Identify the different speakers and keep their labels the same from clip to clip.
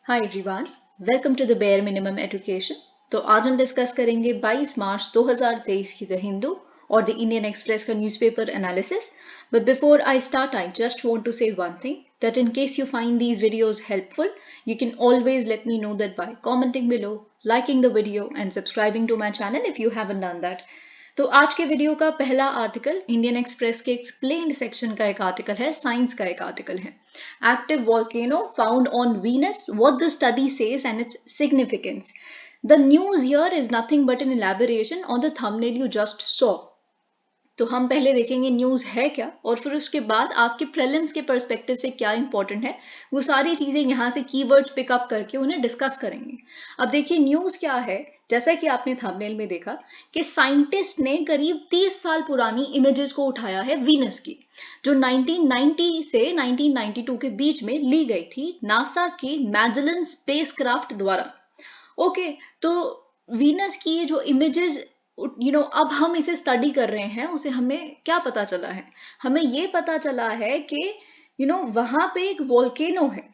Speaker 1: Hi everyone, welcome to the bare minimum education. तो आज हम डिस्कस करेंगे 22 मार्च 2023 की द हिंदू और द इंडियन एक्सप्रेस का newspaper analysis. But before I start, I just want to say one thing that in case you find these videos helpful, you can always let me know that by commenting below, liking the video and subscribing to my channel if you haven't done that. तो आज के video का पहला article Indian Express के explained section का एक article है, science का एक आर्टिकल है। Active volcano found on Venus, what the study says and its significance. The news here is nothing but an elaboration on the thumbnail you just saw. तो हम पहले देखेंगे न्यूज़ है क्या, और फिर उसके बाद आपके प्रीलिम्स के पर्सपेक्टिव से क्या इंपॉर्टेंट है, वो सारी चीज़ें यहाँ से कीवर्ड्स पिकअप करके उन्हें डिस्कस करेंगे। अब देखिए न्यूज़ क्या है। जैसा कि आपने थंबनेल में देखा कि साइंटिस्ट ने करीब 30 साल पुरानी इमेजेस को उठाया है वीनस की, जो 1990 से 1992 के बीच में ली गई थी नासा की मैजेलन स्पेसक्राफ्ट द्वारा। ओके, तो वीनस की ये जो इमेजेस अब हम इसे स्टडी कर रहे हैं, उसे हमें क्या पता चला है? हमें ये पता चला है कि वहां पे एक वोल्केनो है।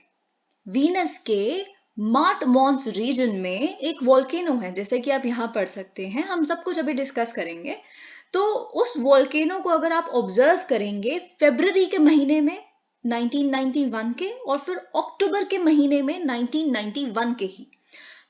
Speaker 1: वीनस के मार्ट मॉन्स रीजन में एक वोल्केनो है, जैसे कि आप यहाँ पढ़ सकते हैं। हम सब कुछ अभी डिस्कस करेंगे। तो उस वोल्केनो को अगर आप ऑब्जर्व करेंगे फरवरी के महीने में 1991 के, और फिर अक्टूबर के महीने में 1991 के ही,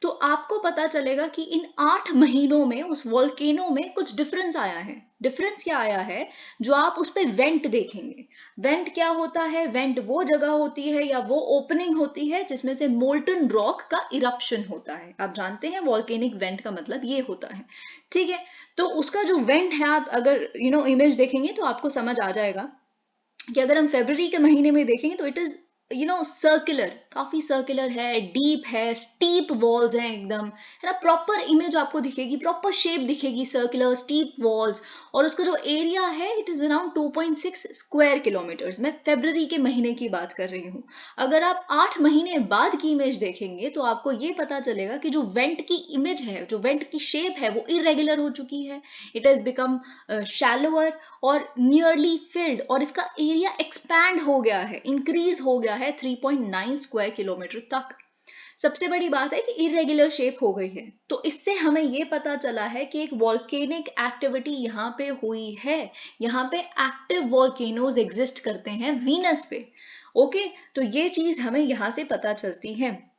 Speaker 1: तो आपको पता चलेगा कि इन 8 महीनों में उस वोल्केनो में कुछ डिफरेंस आया है। डिफरेंस क्या आया है? जो आप उस पर वेंट देखेंगे। वेंट क्या होता है? वेंट वो जगह होती है या वो ओपनिंग होती है जिसमें से मोल्टन रॉक का इरप्शन होता है। आप जानते हैं वॉल्केनिक वेंट का मतलब ये होता है, ठीक है। तो उसका जो वेंट है, आप अगर इमेज देखेंगे तो आपको समझ आ जाएगा कि अगर हम फरवरी के महीने में देखेंगे तो इट इज सर्कुलर, काफी सर्कुलर है, डीप है, स्टीप वॉल्स हैं एकदम, है ना। प्रॉपर इमेज आपको दिखेगी, प्रॉपर शेप दिखेगी, सर्कुलर स्टीप वॉल्स। और उसका जो एरिया है it is around 2.6 square kilometres. मैं फरवरी के महीने की बात कर रही हूँ। अगर आप 8 महीने बाद की इमेज देखेंगे तो आपको ये पता चलेगा कि जो वेंट की इमेज है, जो वेंट की शेप है, वो इरेगुलर हो चुकी है। इट हैज बिकम शैलोअर और नियरली फिल्ड, और इसका एरिया एक्सपैंड हो गया है, इंक्रीज हो गया है 3.9 स्क्वायर किलोमीटर तक। सबसे बड़ी बात है कि इरेगुलर शेप हो गई है। तो इससे हमें ये पता चला है कि एक वॉल्केनिक एक्टिविटी यहाँ पे हुई है। यहाँ पे एक्टिव वॉल्केनोज एग्जिस्ट करते हैं वीनस पे। ओके, तो ये चीज हमें यहाँ से पता चलती है।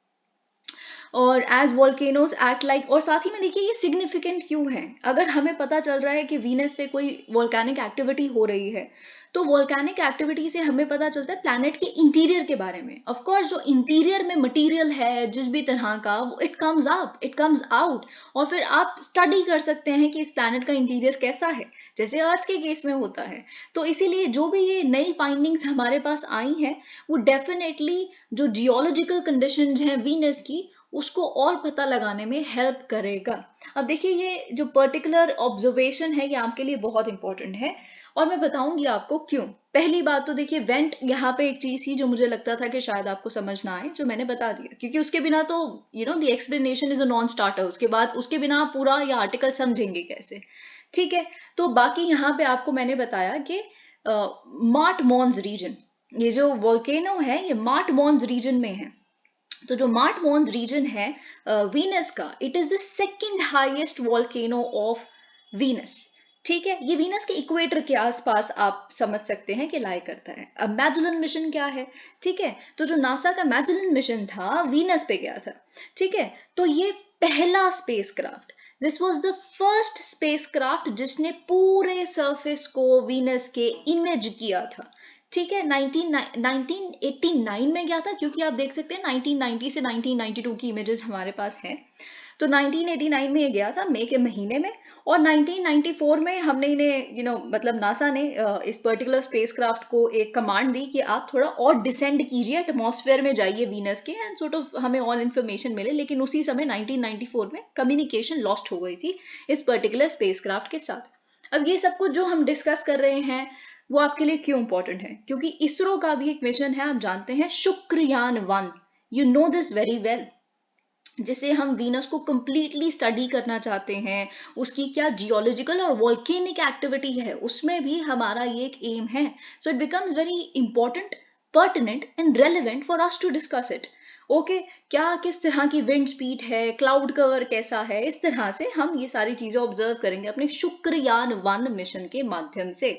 Speaker 1: और एज वॉल्केनोज एक्ट लाइक, और साथ ही में देखिए ये सिग्निफिकेंट क्यों है। अगर हमें पता चल रहा है कि वीनस पे कोई वॉल्केनिक एक्टिविटी हो रही है, तो वॉल्केनिक एक्टिविटी से हमें पता चलता है प्लैनेट के इंटीरियर के बारे में। ऑफ कोर्स जो इंटीरियर में मटेरियल है जिस भी तरह का, वो it comes up, it comes out, और फिर आप स्टडी कर सकते हैं कि इस प्लैनेट का इंटीरियर कैसा है, जैसे अर्थ के केस में होता है। तो इसीलिए जो भी ये नई फाइंडिंग्स हमारे पास आई हैं, वो डेफिनेटली जो जियोलॉजिकल कंडीशंस हैं वीनस की, उसको और पता लगाने में हेल्प करेगा। अब देखिए ये जो पर्टिकुलर ऑब्जर्वेशन है ये आपके लिए बहुत इंपॉर्टेंट है, और मैं बताऊंगी आपको क्यों। पहली बात तो देखिए वेंट यहाँ पे एक चीज थी जो मुझे लगता था कि शायद आपको समझ ना आए, जो मैंने बता दिया, क्योंकि उसके बिना तो the explanation is a non starter. उसके बाद उसके बिना आप पूरा ये आर्टिकल समझेंगे कैसे, ठीक है। तो बाकी यहाँ पे आपको मैंने बताया कि मार्ट मॉन्स रीजन, ये जो वोल्केनो है ये मार्ट मॉन्स रीजन में है। तो जो मार्ट मॉन्स रीजन है वीनस का, it is the second highest volcano of Venus, ठीक है। ये वीनस के इक्वेटर के आसपास आप समझ सकते हैं कि लाई करता है। अब मैजेलन मिशन क्या है, ठीक है। तो जो नासा का मैजेलन मिशन था वीनस पे गया था, ठीक है। तो ये पहला spacecraft, this was the first spacecraft जिसने पूरे सरफेस को वीनस के इमेज किया था, ठीक है। 1989 में गया था, क्योंकि आप देख सकते हैं 1990 से 1992 की इमेजेस हमारे पास हैं। तो 1989 में ये गया था मई के महीने में, और 1994 में हमने इन्हें मतलब नासा ने इस पर्टिकुलर स्पेसक्राफ्ट को एक कमांड दी कि आप थोड़ा और डिसेंड कीजिए, एटमॉस्फेयर में जाइए वीनस के, एंड सॉर्ट ऑफ हमें और इन्फॉर्मेशन मिले। लेकिन उसी समय 1994 में कम्युनिकेशन लॉस्ट हो गई थी इस पर्टिकुलर स्पेसक्राफ्ट के साथ। अब ये सब कुछ जो हम डिस्कस कर रहे हैं वो आपके लिए क्यों इंपॉर्टेंट है? क्योंकि इसरो का भी एक मिशन है, आप जानते हैं, Shukrayaan 1। You know this very well, जिसे हम वीनस को कंप्लीटली स्टडी करना चाहते हैं। उसकी क्या जियोलॉजिकल और वॉल्केनिक एक्टिविटी है, उसमें भी हमारा ये एक एम है। So it becomes very important, pertinent and relevant for us to discuss it. Okay, क्या किस तरह की विंड स्पीड है, क्लाउड कवर कैसा है, इस तरह से हम ये सारी चीजें ऑब्जर्व करेंगे अपने शुक्रयान-1 मिशन के माध्यम से।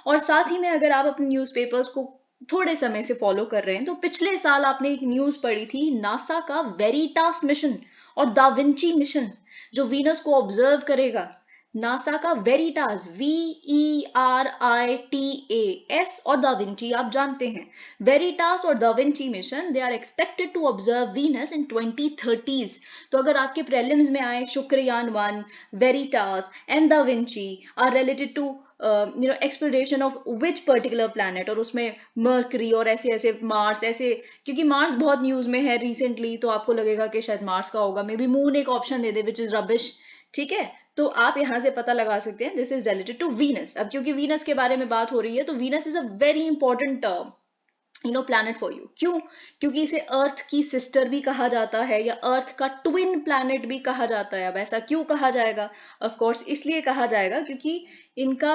Speaker 1: और साथ ही में अगर आप अपने न्यूज़पेपर्स को थोड़े समय से फॉलो कर रहे हैं तो पिछले साल आपने एक न्यूज पढ़ी थी नासा का वेरिटास मिशन और दा विंची मिशन जो वीनस को ऑब्जर्व करेगा। नासा का वेरिटास, VERITAS, और दा विंची आप जानते हैं। वेरिटास और da Vinci mission they are expected to observe Venus in 2030s। तो अगर आपके प्रीलिम्स में आए शुक्रयान-1, Veritas and da Vinci are related to exploration of which particular planet, और उसमें मर्करी और ऐसे ऐसे मार्स, ऐसे क्योंकि मार्स बहुत न्यूज में है रिसेंटली, तो आपको लगेगा कि शायद मार्स का होगा, मे बी मून एक option they they which is rubbish. ठीक है, तो आप यहाँ से पता लगा सकते हैं this is related to Venus. अब क्योंकि वीनस के बारे में बात हो रही है तो Venus is a very important planet for you. क्यों? क्योंकि इसे अर्थ की सिस्टर भी कहा जाता है या अर्थ का ट्विन प्लैनेट भी कहा जाता है। अब ऐसा क्यों कहा जाएगा? ऑफ कोर्स इसलिए कहा जाएगा क्योंकि इनका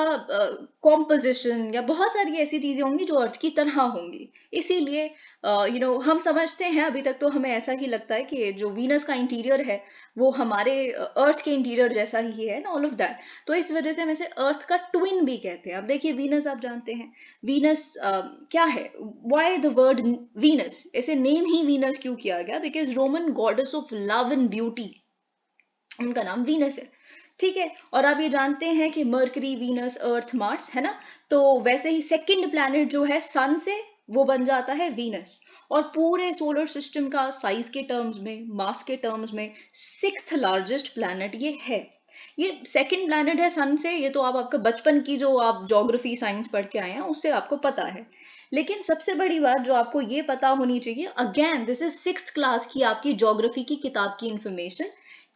Speaker 1: कॉम्पोजिशन या बहुत सारी ऐसी चीजें होंगी जो अर्थ की तरह होंगी, इसीलिए हम समझते हैं, अभी तक तो हमें ऐसा ही लगता है कि जो वीनस का इंटीरियर है वो हमारे अर्थ के इंटीरियर जैसा ही है ना, ऑल ऑफ दैट। तो इस वजह से हम इसे अर्थ का ट्विन भी कहते हैं। अब देखिए वीनस आप जानते हैं, वीनस क्या है, व्हाई द वर्ड वीनस, ऐसे नेम ही वीनस क्यों किया गया? Because Roman goddess of love and beauty, उनका नाम वीनस है। ठीक है, और आप ये जानते हैं कि मर्करी, वीनस, अर्थ, मार्स, है ना, तो वैसे ही सेकंड प्लैनेट जो है सन से वो बन जाता है वीनस। और पूरे सोलर सिस्टम का साइज के टर्म्स में, मास के टर्म्स में 6th लार्जेस्ट प्लैनेट ये है। ये सेकंड प्लैनेट है सन से, ये तो आपका बचपन की जो आप ज्योग्राफी साइंस पढ़ के आए हैं उससे आपको पता है। लेकिन सबसे बड़ी बात जो आपको ये पता होनी चाहिए, again this is 6th class की आपकी ज्योग्राफी की किताब की इंफॉर्मेशन,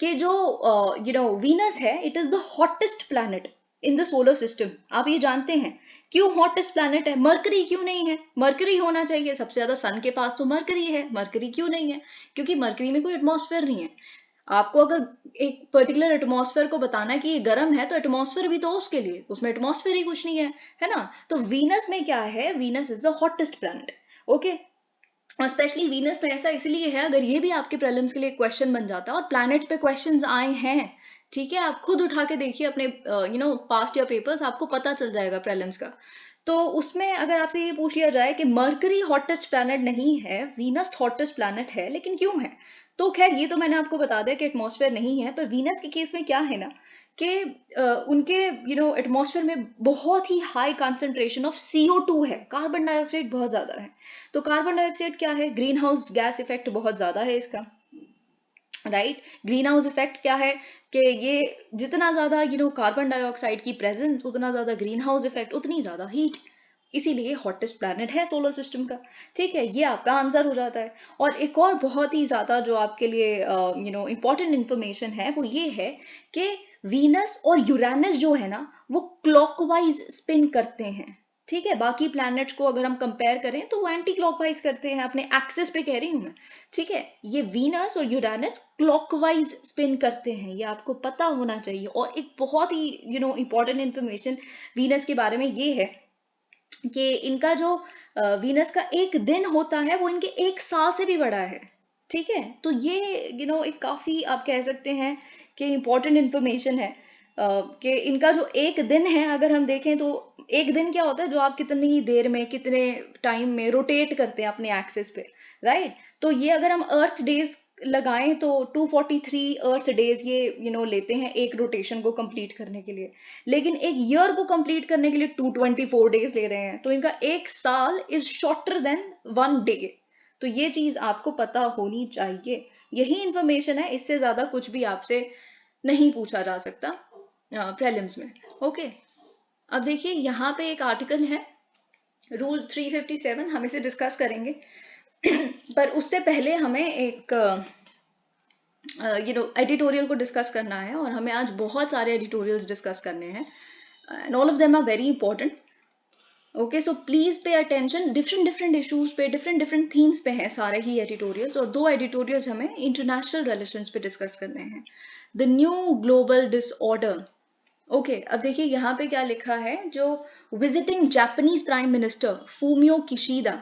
Speaker 1: कि जो वीनस है it is the hottest planet in the solar system. आप ये जानते हैं क्यों हॉटेस्ट प्लैनेट है? मरकरी क्यों नहीं है? मरकरी होना चाहिए सबसे ज्यादा, सन के पास तो मरकरी है, मरकरी क्यों नहीं है? क्योंकि मरकरी में कोई एटमॉस्फेयर नहीं है। आपको अगर एक पर्टिकुलर एटमॉस्फेयर को बताना है कि ये गर्म है तो एटमॉस्फेयर भी तो उसके लिए, उसमें एटमॉस्फेयर ही कुछ नहीं है ना। तो वीनस में क्या है, Venus is the hottest planet. Okay, और स्पेशली वीनस में ऐसा इसलिए है, अगर ये भी आपके प्रीलिम्स के लिए क्वेश्चन बन जाता है, और प्लैनेट्स पे क्वेश्चंस आए हैं, ठीक है, आप खुद उठा के देखिए अपने पास्ट ईयर पेपर्स, आपको पता चल जाएगा प्रीलिम्स का। तो उसमें अगर आपसे ये पूछ लिया जाए कि मरकरी हॉटेस्ट प्लैनेट नहीं है, वीनस हॉटेस्ट प्लैनेट है, लेकिन क्यों है? तो खैर ये तो मैंने आपको बता दिया कि एटमॉस्फेयर नहीं है, पर वीनस के केस में क्या है ना कि उनके एटमॉस्फेयर में बहुत ही हाई कंसंट्रेशन ऑफ CO2 है, कार्बन डाइऑक्साइड बहुत ज्यादा है। तो कार्बन डाइऑक्साइड क्या है? ग्रीन हाउस गैस इफेक्ट बहुत ज्यादा है इसका, राइट। ग्रीन हाउस इफेक्ट क्या है कि ये जितना ज्यादा कार्बन डाइऑक्साइड की प्रेजेंस, उतना ज्यादा ग्रीन हाउस इफेक्ट, उतनी ज्यादा हीट, इसीलिए हॉटेस्ट प्लैनेट है सोलर सिस्टम का। ठीक है, ये आपका आंसर हो जाता है। और एक और बहुत ही ज्यादा जो आपके लिए इंपॉर्टेंट इंफॉर्मेशन है वो ये है कि वीनस और यूरेनस जो है ना वो क्लॉकवाइज स्पिन करते हैं। ठीक है, बाकी प्लैनेट्स को अगर हम कंपेयर करें तो वो एंटी क्लॉकवाइज करते हैं, अपने एक्सिस पे कह रही हूं मैं। ठीक है, ये वीनस और यूरेनस क्लॉकवाइज स्पिन करते हैं, ये आपको पता होना चाहिए। और एक बहुत ही इंपॉर्टेंट इंफॉर्मेशन वीनस के बारे में ये है कि इनका जो वीनस का एक दिन होता है वो इनके एक साल से भी बड़ा है। ठीक है, तो ये एक काफी आप कह सकते हैं कि इम्पोर्टेंट इंफॉर्मेशन है कि इनका जो एक दिन है, अगर हम देखें तो एक दिन क्या होता है, जो आप कितनी देर में, कितने टाइम में रोटेट करते हैं अपने एक्सिस पे, राइट। तो ये अगर हम अर्थ डेज लगाएं तो 243 अर्थ डेज ये लेते हैं एक रोटेशन को कंप्लीट करने के लिए। लेकिन एक ईयर को कंप्लीट करने के लिए 224 डेज ले रहे हैं, तो इनका एक साल इज शॉर्टर देन 1 डे। तो ये चीज आपको पता होनी चाहिए। यही इंफॉर्मेशन है, इससे ज्यादा कुछ भी आपसे नहीं पूछा जा सकता प्रीलिम्स में। ओके, अब देखिए यहाँ पे एक आर्टिकल है रूल 357, हम इसे डिस्कस करेंगे पर उससे पहले हमें एक एडिटोरियल को डिस्कस करना है, और हमें आज बहुत सारे एडिटोरियल्स डिस्कस करने हैं and all of them are very important. Okay, so please pay attention, different different issues पे, डिफरेंट डिफरेंट थीम्स पे हैं सारे ही एडिटोरियल्स, और 2 एडिटोरियल्स हमें इंटरनेशनल रिलेशंस पे डिस्कस करने हैं। The new global disorder. Okay, अब देखिए यहाँ पे क्या लिखा है, जो visiting Japanese prime minister Fumio Kishida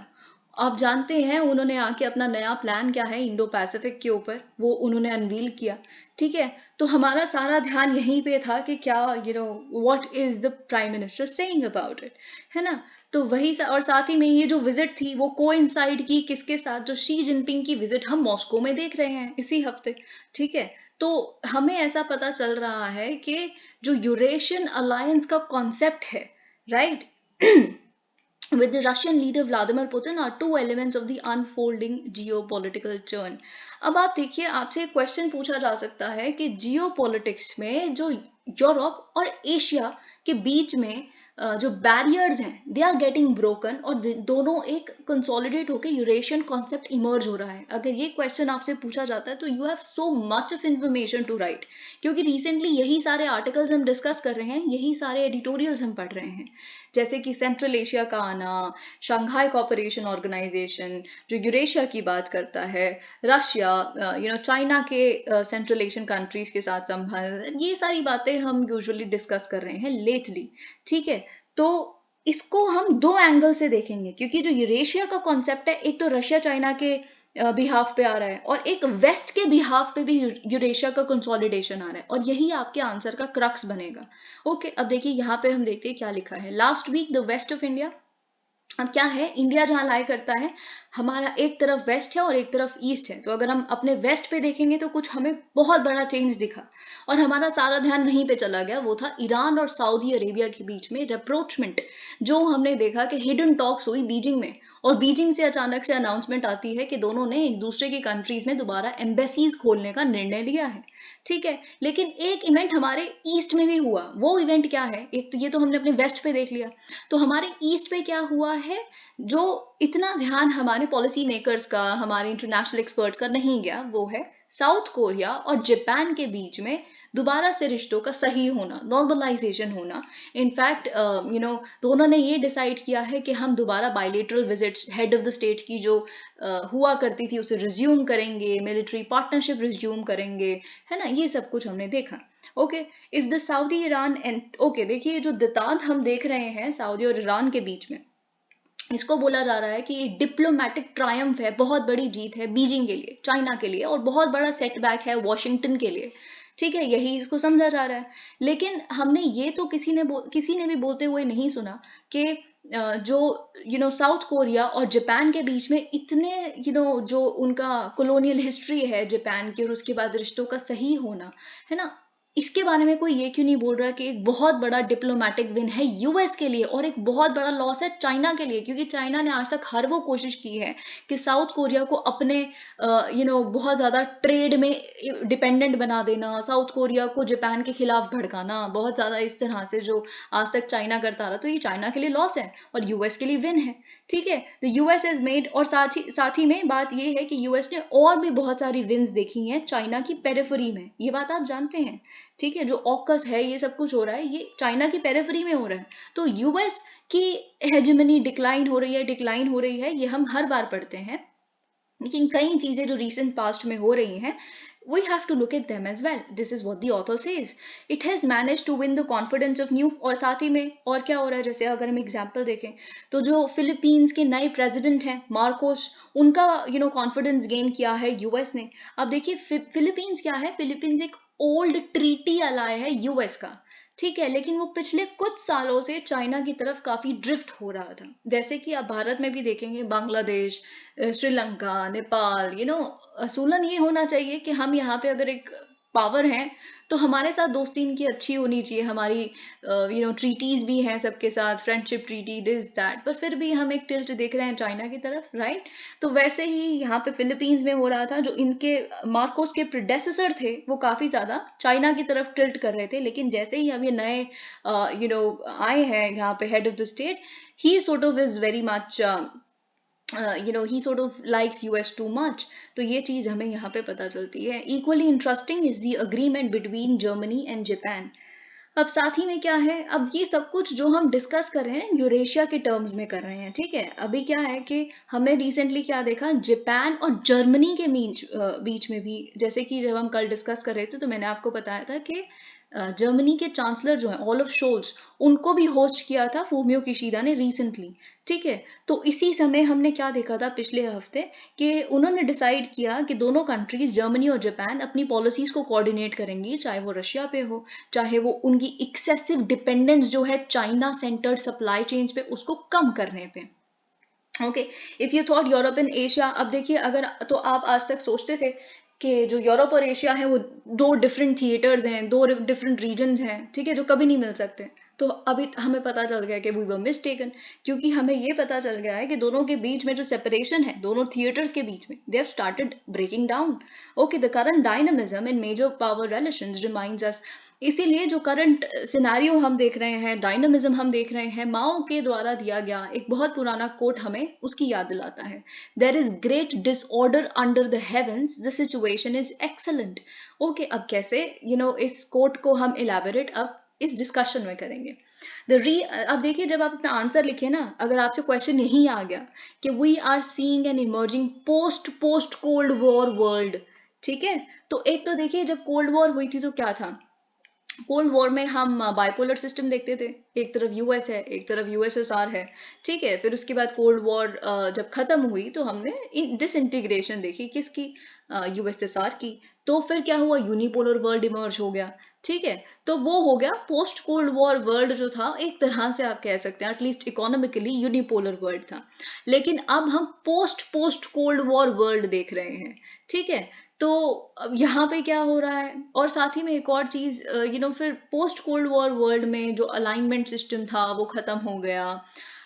Speaker 1: आप जानते हैं उन्होंने आके अपना नया प्लान क्या है इंडो पैसिफिक के ऊपर वो उन्होंने अनवील किया, ठीक है। तो हमारा सारा ध्यान यहीं पे था कि क्या what is the prime minister saying about it, है ना। तो वही और साथ ही में ये जो विजिट थी वो कोइंसाइड की किसके साथ, जो शी जिनपिंग की विजिट हम मॉस्को में देख रहे हैं इसी हफ्ते, ठीक है। तो हमें ऐसा पता चल रहा है कि जो यूरेशियन अलायंस का कॉन्सेप्ट है, right, with the Russian leader Vladimir Putin are two elements of the unfolding geopolitical turn. अब आप देखिए, आपसे एक क्वेश्चन पूछा जा सकता है कि जियोपॉलिटिक्स में जो यूरोप और एशिया के बीच में जो बैरियर्स हैं दे आर गेटिंग ब्रोकन और दोनों एक कंसोलिडेट होकर यूरेशियन कॉन्सेप्ट इमर्ज हो रहा है। अगर ये क्वेश्चन आपसे पूछा जाता है तो you have so much of information to write, क्योंकि रिसेंटली यही सारे आर्टिकल्स हम डिस्कस कर रहे हैं, यही सारे एडिटोरियल्स हम पढ़ रहे हैं, जैसे कि सेंट्रल एशिया का आना, शंघाई कोऑपरेशन ऑर्गेनाइजेशन जो यूरेशिया की बात करता है, रशिया चाइना के सेंट्रल एशियन कंट्रीज के साथ संबंध, ये सारी बातें हम यूजुअली डिस्कस कर रहे हैं लेटली, ठीक है। तो इसको हम दो एंगल से देखेंगे, क्योंकि जो यूरेशिया का कॉन्सेप्ट है, एक तो रशिया चाइना के बिहाफ पे आ रहा है और एक वेस्ट के बिहाफ पे भी यूरेशिया का कंसोलिडेशन आ रहा है, और यही आपके आंसर का क्रक्स बनेगा। ओके, अब देखिए यहाँ पे हम देखते हैं क्या लिखा है। Last week the west of India, अब क्या है, इंडिया जहां लाई करता है, हमारा एक तरफ वेस्ट है और एक तरफ ईस्ट है। तो अगर हम अपने वेस्ट पे देखेंगे तो कुछ हमें बहुत बड़ा चेंज दिखा, और हमारा सारा ध्यान वहीं पे चला गया, वो था ईरान और सऊदी अरेबिया के बीच में रेप्रोचमेंट, जो हमने देखा कि हिडन टॉक्स हुई बीजिंग में, और बीजिंग से अचानक से अनाउंसमेंट आती है कि दोनों ने एक दूसरे की कंट्रीज में दोबारा एम्बेसीज खोलने का निर्णय लिया है, ठीक है। लेकिन एक इवेंट हमारे ईस्ट में भी हुआ, वो इवेंट क्या है, एक तो ये तो हमने अपने वेस्ट पे देख लिया, तो हमारे ईस्ट पे क्या हुआ है जो इतना ध्यान हमारे पॉलिसी मेकर्स का, हमारे इंटरनेशनल एक्सपर्ट्स का नहीं गया, वो है साउथ कोरिया और जापान के बीच में दोबारा से रिश्तों का सही होना, नॉर्मलाइजेशन होना। इनफैक्ट दोनों ने ये डिसाइड किया है कि हम दोबारा bilateral visits head of the state की जो हुआ करती थी उसे रिज्यूम करेंगे, मिलिट्री पार्टनरशिप रिज्यूम करेंगे, है ना। ये सब कुछ हमने देखा। Okay, if the Saudi Iran and okay, देखिए जो दितांत हम देख रहे हैं सऊदी और ईरान के बीच में, इसको बोला जा रहा है कि ये डिप्लोमेटिक ट्रायम्फ है, बहुत बड़ी जीत है बीजिंग के लिए, चाइना के लिए, और बहुत बड़ा सेटबैक है वॉशिंगटन के लिए, ठीक है, यही इसको समझा जा रहा है। लेकिन हमने ये तो किसी ने भी बोलते हुए नहीं सुना कि जो साउथ कोरिया और जापान के बीच में इतने जो उनका कॉलोनियल हिस्ट्री है जापान की, और उसके बाद रिश्तों का सही होना, है ना, इसके बारे में कोई ये क्यों नहीं बोल रहा कि एक बहुत बड़ा डिप्लोमेटिक विन है यूएस के लिए और एक बहुत बड़ा लॉस है चाइना के लिए, क्योंकि चाइना ने आज तक हर वो कोशिश की है कि साउथ कोरिया को अपने बहुत ज़्यादा ट्रेड में डिपेंडेंट बना देना, साउथ कोरिया को जापान के खिलाफ भड़काना, बहुत ज़्यादा इस तरह से जो आज तक चाइना करता रहा। तो ये चाइना के लिए लॉस है और यूएस के लिए विन है, ठीक है। तो यूएस इज मेड, और साथ ही में बात ये है कि यूएस ने और भी बहुत सारी विन्स देखी हैं चाइना की पेरिफेरी में, ये बात आप जानते हैं, ठीक है। जो ऑकस है, ये सब कुछ हो रहा है, ये चाइना की पेरिफेरी में हो रहा है। तो यूएस की हेजेमनी डिक्लाइन हो रही है, ये हम हर बार पढ़ते हैं, लेकिन कई चीजें जो रिसेंट पास्ट में हो रही हैं, we have to look at them as well. This is what the author says. It has managed to win the confidence of new, और साथ ही में और क्या हो रहा है, जैसे अगर हम एग्जांपल देखें तो जो फिलीपींस के नए प्रेसिडेंट हैं मार्कोस, उनका कॉन्फिडेंस गेन किया है यूएस ने। अब देखिए फिलीपींस क्या है, फिलीपींस एक ओल्ड ट्रीटी अलाय है यूएस का, ठीक है, लेकिन वो पिछले कुछ सालों से चाइना की तरफ काफी ड्रिफ्ट हो रहा था। जैसे कि आप भारत में भी देखेंगे, बांग्लादेश, श्रीलंका, नेपाल, असूलन ये होना चाहिए कि हम यहाँ पे अगर एक पावर हैं तो हमारे साथ दोस्ती इनकी अच्छी होनी चाहिए, हमारी ट्रीटीज भी हैं सबके साथ, फ्रेंडशिप ट्रीटी, दिस दैट, पर फिर भी हम एक टिल्ट देख रहे हैं चाइना की तरफ, राइट। तो वैसे ही यहाँ पे फिलीपींस में हो रहा था, जो इनके मार्कोस के प्रेडेसेसर थे वो काफी ज्यादा चाइना की तरफ टिल्ट कर रहे थे, लेकिन जैसे ही अब ये नए आए हैं यहाँ पे head of the state, he sort of is very much he sort of likes US too much. तो ये चीज हमें यहाँ पे पता चलती है। Equally interesting is the agreement between Germany and Japan. अब साथ ही में क्या है, अब ये सब कुछ जो हम डिस्कस कर रहे हैं यूरेशिया के टर्म्स में कर रहे हैं, ठीक है। अभी क्या है कि हमें रिसेंटली क्या देखा, जापान और जर्मनी के बीच में भी, जैसे कि जब हम कल डिस्कस कर रहे थे तो मैंने आपको बताया था कि जर्मनी के चांसलर जो हैं ओलफ शोल्स, उनको भी होस्ट किया था फूमियो किशीदा ने रिसेंटली। ठीक है, तो इसी समय हमने क्या देखा था पिछले हफ्ते कि उन्होंने डिसाइड किया कि दोनों कंट्रीज जर्मनी और जापान अपनी पॉलिसीज को कोऑर्डिनेट करेंगी, चाहे वो रशिया पे हो, चाहे वो उनकी एक्सेसिव डिपेंडेंस जो है चाइना सेंटर्ड सप्लाई चेन्स पे, उसको कम करने पे। Okay, if you thought Europe and Asia, अब देखिए अगर तो आप आज तक सोचते थे कि जो यूरोप और एशिया है वो दो डिफरेंट थिएटर्स हैं, दो डिफरेंट रीजन्स हैं, ठीक है, जो कभी नहीं मिल सकते। तो अभी हमें पता चल गया कि वी वर मिस्टेकन, क्योंकि हमें ये पता चल गया है कि दोनों के बीच में जो सेपरेशन है दोनों थिएटर्स के बीच में, they have started breaking down. Okay, the current dynamism in major power relations reminds us, इसीलिए जो करंट सिनेरियो हम देख रहे हैं, डायनामिज्म हम देख रहे हैं, माओ के द्वारा दिया गया एक बहुत पुराना कोट हमें उसकी याद दिलाता है, there is great disorder under the heavens, the situation is excellent. Okay, अब कैसे इस कोट को हम इलेबोरेट अब इस डिस्कशन में करेंगे। अब देखिए, जब आप अपना आंसर लिखे ना, अगर आपसे क्वेश्चन यही आ गया कि we are seeing an emerging post cold war world, ठीक है, तो एक तो देखिए जब कोल्ड वॉर हुई थी तो क्या था, कोल्ड वॉर में हम बाइपोलर सिस्टम देखते थे, एक तरफ यूएस है एक तरफ यूएसएसआर है, ठीक है। फिर उसके बाद कोल्ड वॉर जब खत्म हुई तो हमने डिसइंटीग्रेशन देखी, किसकी, यूएसएसआर की। तो फिर क्या हुआ, यूनिपोलर वर्ल्ड इमर्ज हो गया, ठीक है। तो वो हो गया पोस्ट कोल्ड वॉर वर्ल्ड, जो था एक तरह से आप कह सकते हैं एटलीस्ट इकोनॉमिकली यूनिपोलर वर्ल्ड था। लेकिन अब हम पोस्ट कोल्ड वॉर वर्ल्ड देख रहे हैं, ठीक है। तो अब यहाँ पे क्या हो रहा है, और साथ ही में एक और चीज, फिर पोस्ट कोल्ड वॉर वर्ल्ड में जो अलाइनमेंट सिस्टम था वो खत्म हो गया,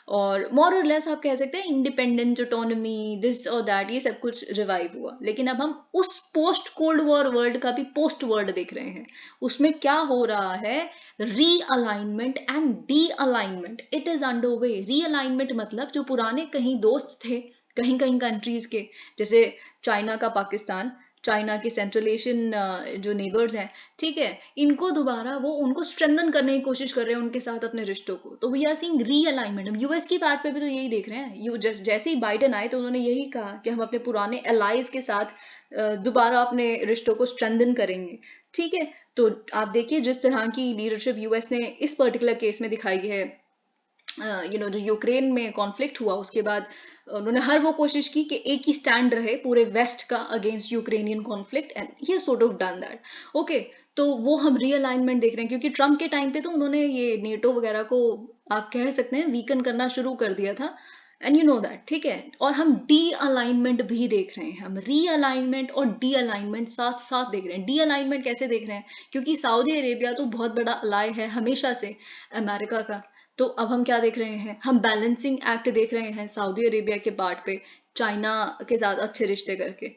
Speaker 1: और मोर और लेस आप कह सकते हैं इंडिपेंडेंस, ऑटोनॉमी, दिस और दैट, ये सब कुछ रिवाइव हुआ। लेकिन अब हम उस पोस्ट कोल्ड वॉर वर्ल्ड का भी पोस्ट वर्ल्ड देख रहे हैं। उसमें क्या हो रहा है, realignment and D alignment, it is under way. Realignment मतलब जो पुराने कहीं दोस्त थे कहीं कहीं कंट्रीज के, जैसे चाइना का पाकिस्तान, चाइना के सेंट्रल एशियन जो नेबर्स हैं, ठीक है, इनको दोबारा वो उनको स्ट्रेंथन करने की कोशिश कर रहे हैं उनके साथ अपने रिश्तों को। तो वी आर सीइंग रीअलाइनमेंट। हम यूएस की पार्ट पे भी तो यही देख रहे हैं, जैसे ही बाइडेन आए तो उन्होंने यही कहा कि हम अपने पुराने एलाइज के साथ दोबारा अपने रिश्तों को स्ट्रेंथन करेंगे, ठीक है। तो आप देखिए जिस तरह की लीडरशिप यूएस ने इस पर्टिकुलर केस में दिखाई है, जो यूक्रेन में कॉन्फ्लिक्ट हुआ उसके बाद उन्होंने हर वो कोशिश की कि एक ही स्टैंड रहे पूरे वेस्ट का against Ukrainian conflict, and he sort of done that. Okay, तो वो हम रीअलाइनमेंट देख रहे हैं, क्योंकि ट्रम्प के टाइम पे तो उन्होंने ये नेटो वगैरह को आप कह सकते हैं वीकन करना शुरू कर दिया था, एंड यू नो दैट, ठीक है। और हम डी अलाइनमेंट भी देख रहे हैं, हम रीअलाइनमेंट और डी अलाइनमेंट साथ साथ देख रहे हैं। डी अलाइनमेंट कैसे देख रहे हैं, क्योंकि सऊदी अरेबिया तो बहुत बड़ा अलाय है हमेशा से अमेरिका का। तो अब हम क्या देख रहे हैं, हम बैलेंसिंग एक्ट देख रहे हैं सऊदी अरेबिया के पार्ट पे चाइना के साथ अच्छे रिश्ते करके।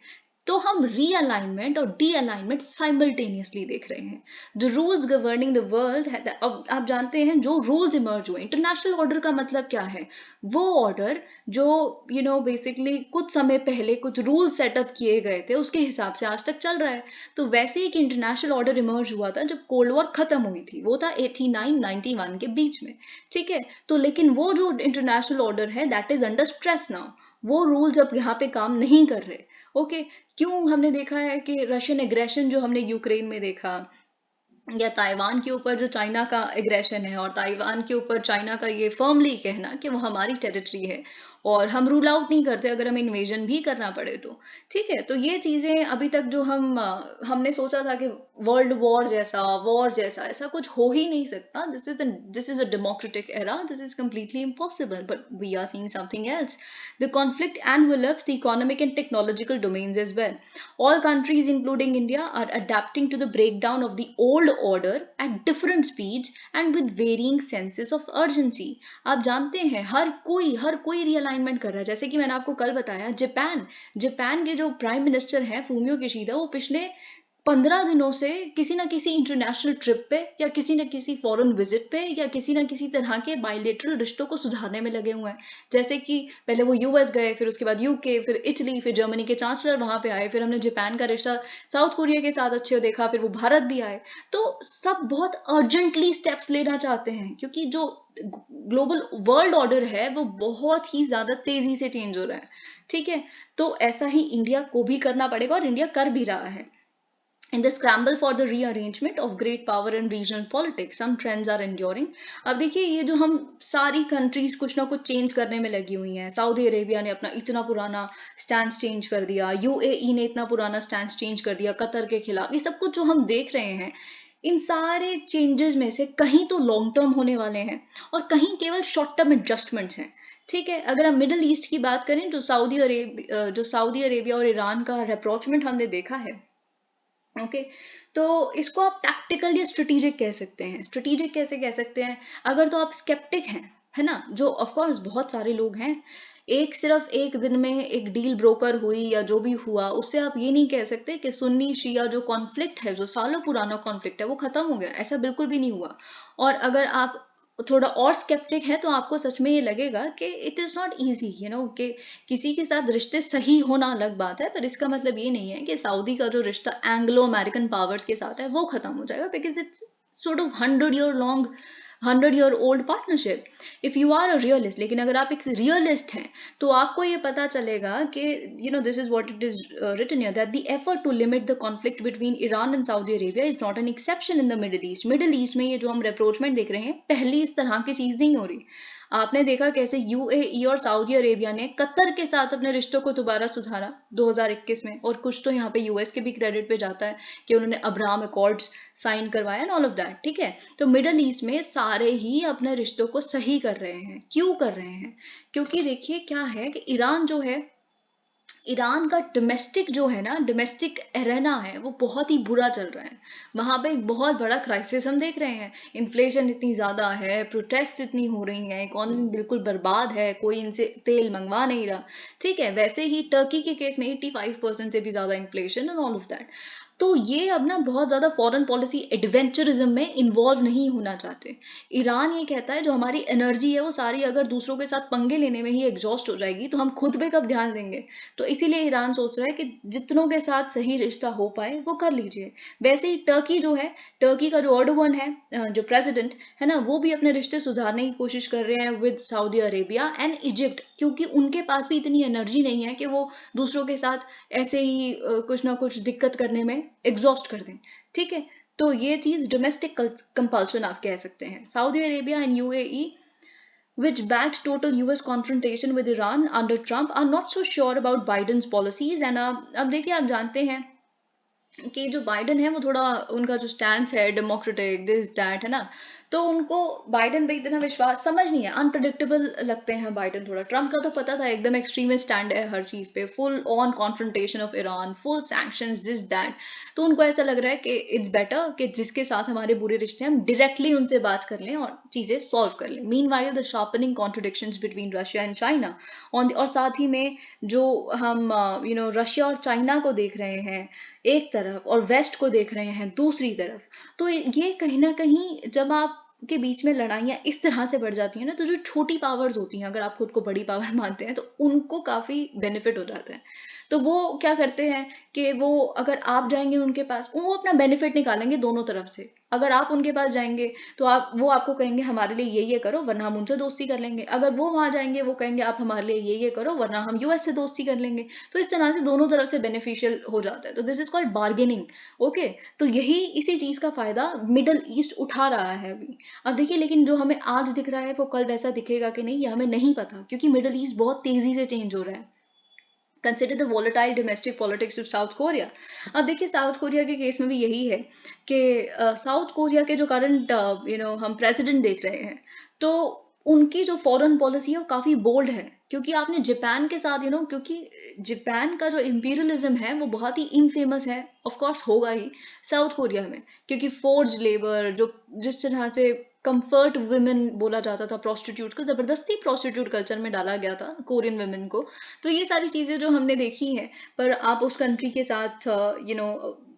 Speaker 1: तो हम रीअलाइनमेंट और डी अलाइनमेंट साइमल्टेनियसली देख रहे हैं। The rules governing the world, अब आप जानते हैं जो रूल्स इमर्ज हुए, इंटरनेशनल ऑर्डर का मतलब क्या है, वो ऑर्डर जो बेसिकली कुछ समय पहले कुछ रूल सेटअप किए गए थे उसके हिसाब से आज तक चल रहा है। तो वैसे एक इंटरनेशनल ऑर्डर इमर्ज हुआ था जब कोल्ड वॉर खत्म हुई थी, वो था 89-91 के बीच में, ठीक है। तो लेकिन वो जो इंटरनेशनल ऑर्डर है that is under stress now, वो रूल्स अब यहाँ पे काम नहीं कर रहे। ओके, क्यों, हमने देखा है कि रशियन एग्रेशन जो हमने यूक्रेन में देखा, या ताइवान के ऊपर जो चाइना का एग्रेशन है, और ताइवान के ऊपर चाइना का ये फर्मली कहना कि वो हमारी टेरिटरी है और हम रूल आउट नहीं करते अगर हमें इन्वेजन भी करना पड़े तो, ठीक है। तो ये चीजें अभी तक जो हमने सोचा था कि वर्ल्ड वॉर जैसा ऐसा कुछ हो ही नहीं सकता, this is a democratic era, this is completely impossible, but we are seeing something else. The conflict envelops the economic and technological domains as well. All countries including India are adapting to the breakdown of the old order at different speeds and with varying senses of urgency. आप जानते हैं हर कोई realignment कर रहा है। जैसे कि मैंने आपको कल बताया, जापान के जो प्राइम मिनिस्टर हैं फूमियो किशीदा, वो पिछले 15 दिनों से किसी ना किसी इंटरनेशनल ट्रिप पे या किसी ना किसी फॉरेन विजिट पे या किसी ना किसी तरह के बायलेटरल रिश्तों को सुधारने में लगे हुए हैं। जैसे कि पहले वो यूएस गए, फिर उसके बाद यूके, फिर इटली, फिर जर्मनी के चांसलर वहां पे आए, फिर हमने जापान का रिश्ता साउथ कोरिया के साथ अच्छे देखा, फिर वो भारत भी आए। तो सब बहुत अर्जेंटली स्टेप्स लेना चाहते हैं, क्योंकि जो ग्लोबल वर्ल्ड ऑर्डर है वो बहुत ही ज्यादा तेजी से चेंज हो रहा है, ठीक है। तो ऐसा ही इंडिया को भी करना पड़ेगा और इंडिया कर भी रहा है। In the scramble for the rearrangement of great power in regional politics, some trends are enduring. अब देखिए ये जो हम सारी कंट्रीज कुछ ना कुछ चेंज करने में लगी हुई हैं, सऊदी अरेबिया ने अपना इतना पुराना स्टैंड चेंज कर दिया, यूएई ने इतना पुराना स्टैंड चेंज कर दिया कतर के खिलाफ, ये सब कुछ जो हम देख रहे हैं, इन सारे चेंजेस में से कहीं तो लॉन्ग टर्म होने वाले हैं और कहीं केवल शॉर्ट टर्म एडजस्टमेंट्स हैं। ठीक है, अगर हम मिडिल ईस्ट की बात करें, जो सऊदी अरेबिया और ईरान का अप्रोचमेंट हमने देखा है, ओके, तो इसको आप टैक्टिकल या स्ट्रेटेजिक कह सकते हैं। स्ट्रेटेजिक कैसे कह सकते हैं? अगर तो आप स्केप्टिक हैं, है ना, जो ऑफ कोर्स बहुत सारे लोग हैं, सिर्फ एक दिन में एक डील ब्रोकर हुई या जो भी हुआ, उससे आप ये नहीं कह सकते कि सुन्नी शिया जो कॉन्फ्लिक्ट है, जो सालों पुराना कॉन्फ्लिक्ट है, वो खत्म हो गया। ऐसा बिल्कुल भी नहीं हुआ। और अगर आप थोड़ा और स्केप्टिक है तो आपको सच में ये लगेगा कि इट इज़ नॉट ईजी, कि किसी के साथ रिश्ते सही होना अलग बात है, पर इसका मतलब ये नहीं है कि सऊदी का जो रिश्ता एंग्लो अमेरिकन पावर्स के साथ है वो खत्म हो जाएगा, because it's sort of 100 year old partnership. If you are a realist, लेकिन अगर आप एक realist हैं तो आपको ये पता चलेगा कि this is what it is written here, that the effort to limit the conflict between Iran and Saudi Arabia is not an exception in the Middle East. Middle East में ये जो हम reproachment देख रहे हैं, पहली इस तरह की चीज़ नहीं हो रही। आपने देखा कैसे यूएई और सऊदी अरेबिया ने कतर के साथ अपने रिश्तों को दोबारा सुधारा 2021 में, और कुछ तो यहाँ पे यूएस के भी क्रेडिट पे जाता है कि उन्होंने अब्राहम अकॉर्ड्स साइन करवाया एंड ऑल ऑफ दैट। ठीक है, तो मिडल ईस्ट में सारे ही अपने रिश्तों को सही कर रहे हैं। क्यों कर रहे हैं? क्योंकि देखिए क्या है कि ईरान जो है, ईरान का डोमेस्टिक जो है ना, डोमेस्टिक एरेना है, वो बहुत ही बुरा चल रहा है। वहां पे एक बहुत बड़ा क्राइसिस हम देख रहे हैं। इन्फ्लेशन इतनी ज़्यादा है, प्रोटेस्ट इतनी हो रही हैं, इकोनॉमी बिल्कुल बर्बाद है, कोई इनसे तेल मंगवा नहीं रहा। ठीक है, वैसे ही टर्की के केस में 85% से भी ज़्यादा inflation and all of that. तो ये अब ना बहुत ज़्यादा फॉरेन पॉलिसी एडवेंचरिज्म में इन्वॉल्व नहीं होना चाहते। ईरान ये कहता है जो हमारी एनर्जी है वो सारी अगर दूसरों के साथ पंगे लेने में ही एग्जॉस्ट हो जाएगी तो हम खुद पे कब ध्यान देंगे। तो इसीलिए ईरान सोच रहा है कि जितनों के साथ सही रिश्ता हो पाए वो कर लीजिए। वैसे ही टर्की जो है, टर्की का जो अर्डोगन है, जो प्रेसिडेंट है ना, वो भी अपने रिश्ते सुधारने की कोशिश कर रहे हैं with Saudi Arabia and Egypt, क्योंकि उनके पास भी इतनी एनर्जी नहीं है कि वो दूसरों के साथ ऐसे ही कुछ ना कुछ दिक्कत करने में एग्जॉस्ट कर दें। ठीक है, तो ये चीज डोमेस्टिक कंपल्शन आप कह सकते हैं। Saudi Arabia and UAE which backed total US confrontation with Iran under Trump are not so sure about Biden's policies, and अब देखिए, आप जानते हैं कि जो बाइडन है वो थोड़ा, उनका जो स्टैंड है डेमोक्रेटिक दिस दैट, है ना, तो उनको बाइडन पे इतना विश्वास समझ नहीं है, अनप्रडिक्टेबल लगते हैं बाइडन थोड़ा। ट्रम्प का तो पता था एकदम एक्सट्रीमिस्ट स्टैंड है हर चीज पे, full on confrontation of Iran, full sanctions this that. तो उनको ऐसा लग रहा है कि इट्स बेटर कि जिसके साथ हमारे बुरे रिश्ते हैं हम डायरेक्टली उनसे बात कर लें और चीजें सॉल्व कर लें। Meanwhile the sharpening contradictions between Russia and China on, और साथ ही में जो हम रशिया और चाइना को देख रहे हैं एक तरफ और वेस्ट को देख रहे हैं दूसरी तरफ, तो ये कहीं ना कहीं जब आप के बीच में लड़ाइयाँ इस तरह से बढ़ जाती हैं ना, तो जो छोटी पावर्स होती हैं, अगर आप खुद को बड़ी पावर मानते हैं, तो उनको काफी बेनिफिट हो जाता है। तो वो क्या करते हैं कि वो, अगर आप जाएंगे उनके पास, वो अपना बेनिफिट निकालेंगे दोनों तरफ से। अगर आप उनके पास जाएंगे तो वो आपको कहेंगे हमारे लिए ये करो वरना हम उनसे दोस्ती कर लेंगे। अगर वो वहां जाएंगे वो कहेंगे आप हमारे लिए ये करो वरना हम यूएस से दोस्ती कर लेंगे। तो इस तरह से दोनों तरफ से बेनिफिशियल हो जाता है। तो this is called bargaining. Okay, तो यही इसी चीज का फायदा मिडल ईस्ट उठा रहा है अभी। अब देखिए, लेकिन जो हमें आज दिख रहा है वो कल वैसा दिखेगा कि नहीं, ये हमें नहीं पता, क्योंकि मिडल ईस्ट बहुत तेजी से चेंज हो रहा है। Consider the volatile domestic politics of south Korea. अब देखिए, साउथ कोरिया के केस में भी यही है कि साउथ कोरिया के जो करंट हम प्रेसिडेंट देख रहे हैं, तो उनकी जो फॉरेन पॉलिसी है वो काफी बोल्ड है। क्योंकि आपने जापान के साथ क्योंकि जापान का जो इंपीरियलिज्म है वो बहुत ही इनफेमस है, ऑफ कोर्स होगा ही साउथ कोरिया में, क्योंकि फोर्ज लेबर, जो जिस तरह से कंफर्ट वुमेन बोला जाता था, प्रोस्टिट्यूट को जबरदस्ती प्रोस्टिट्यूट कल्चर में डाला गया था कोरियन वुमेन को। तो ये सारी चीजें जो हमने देखी हैं, पर आप उस कंट्री के साथ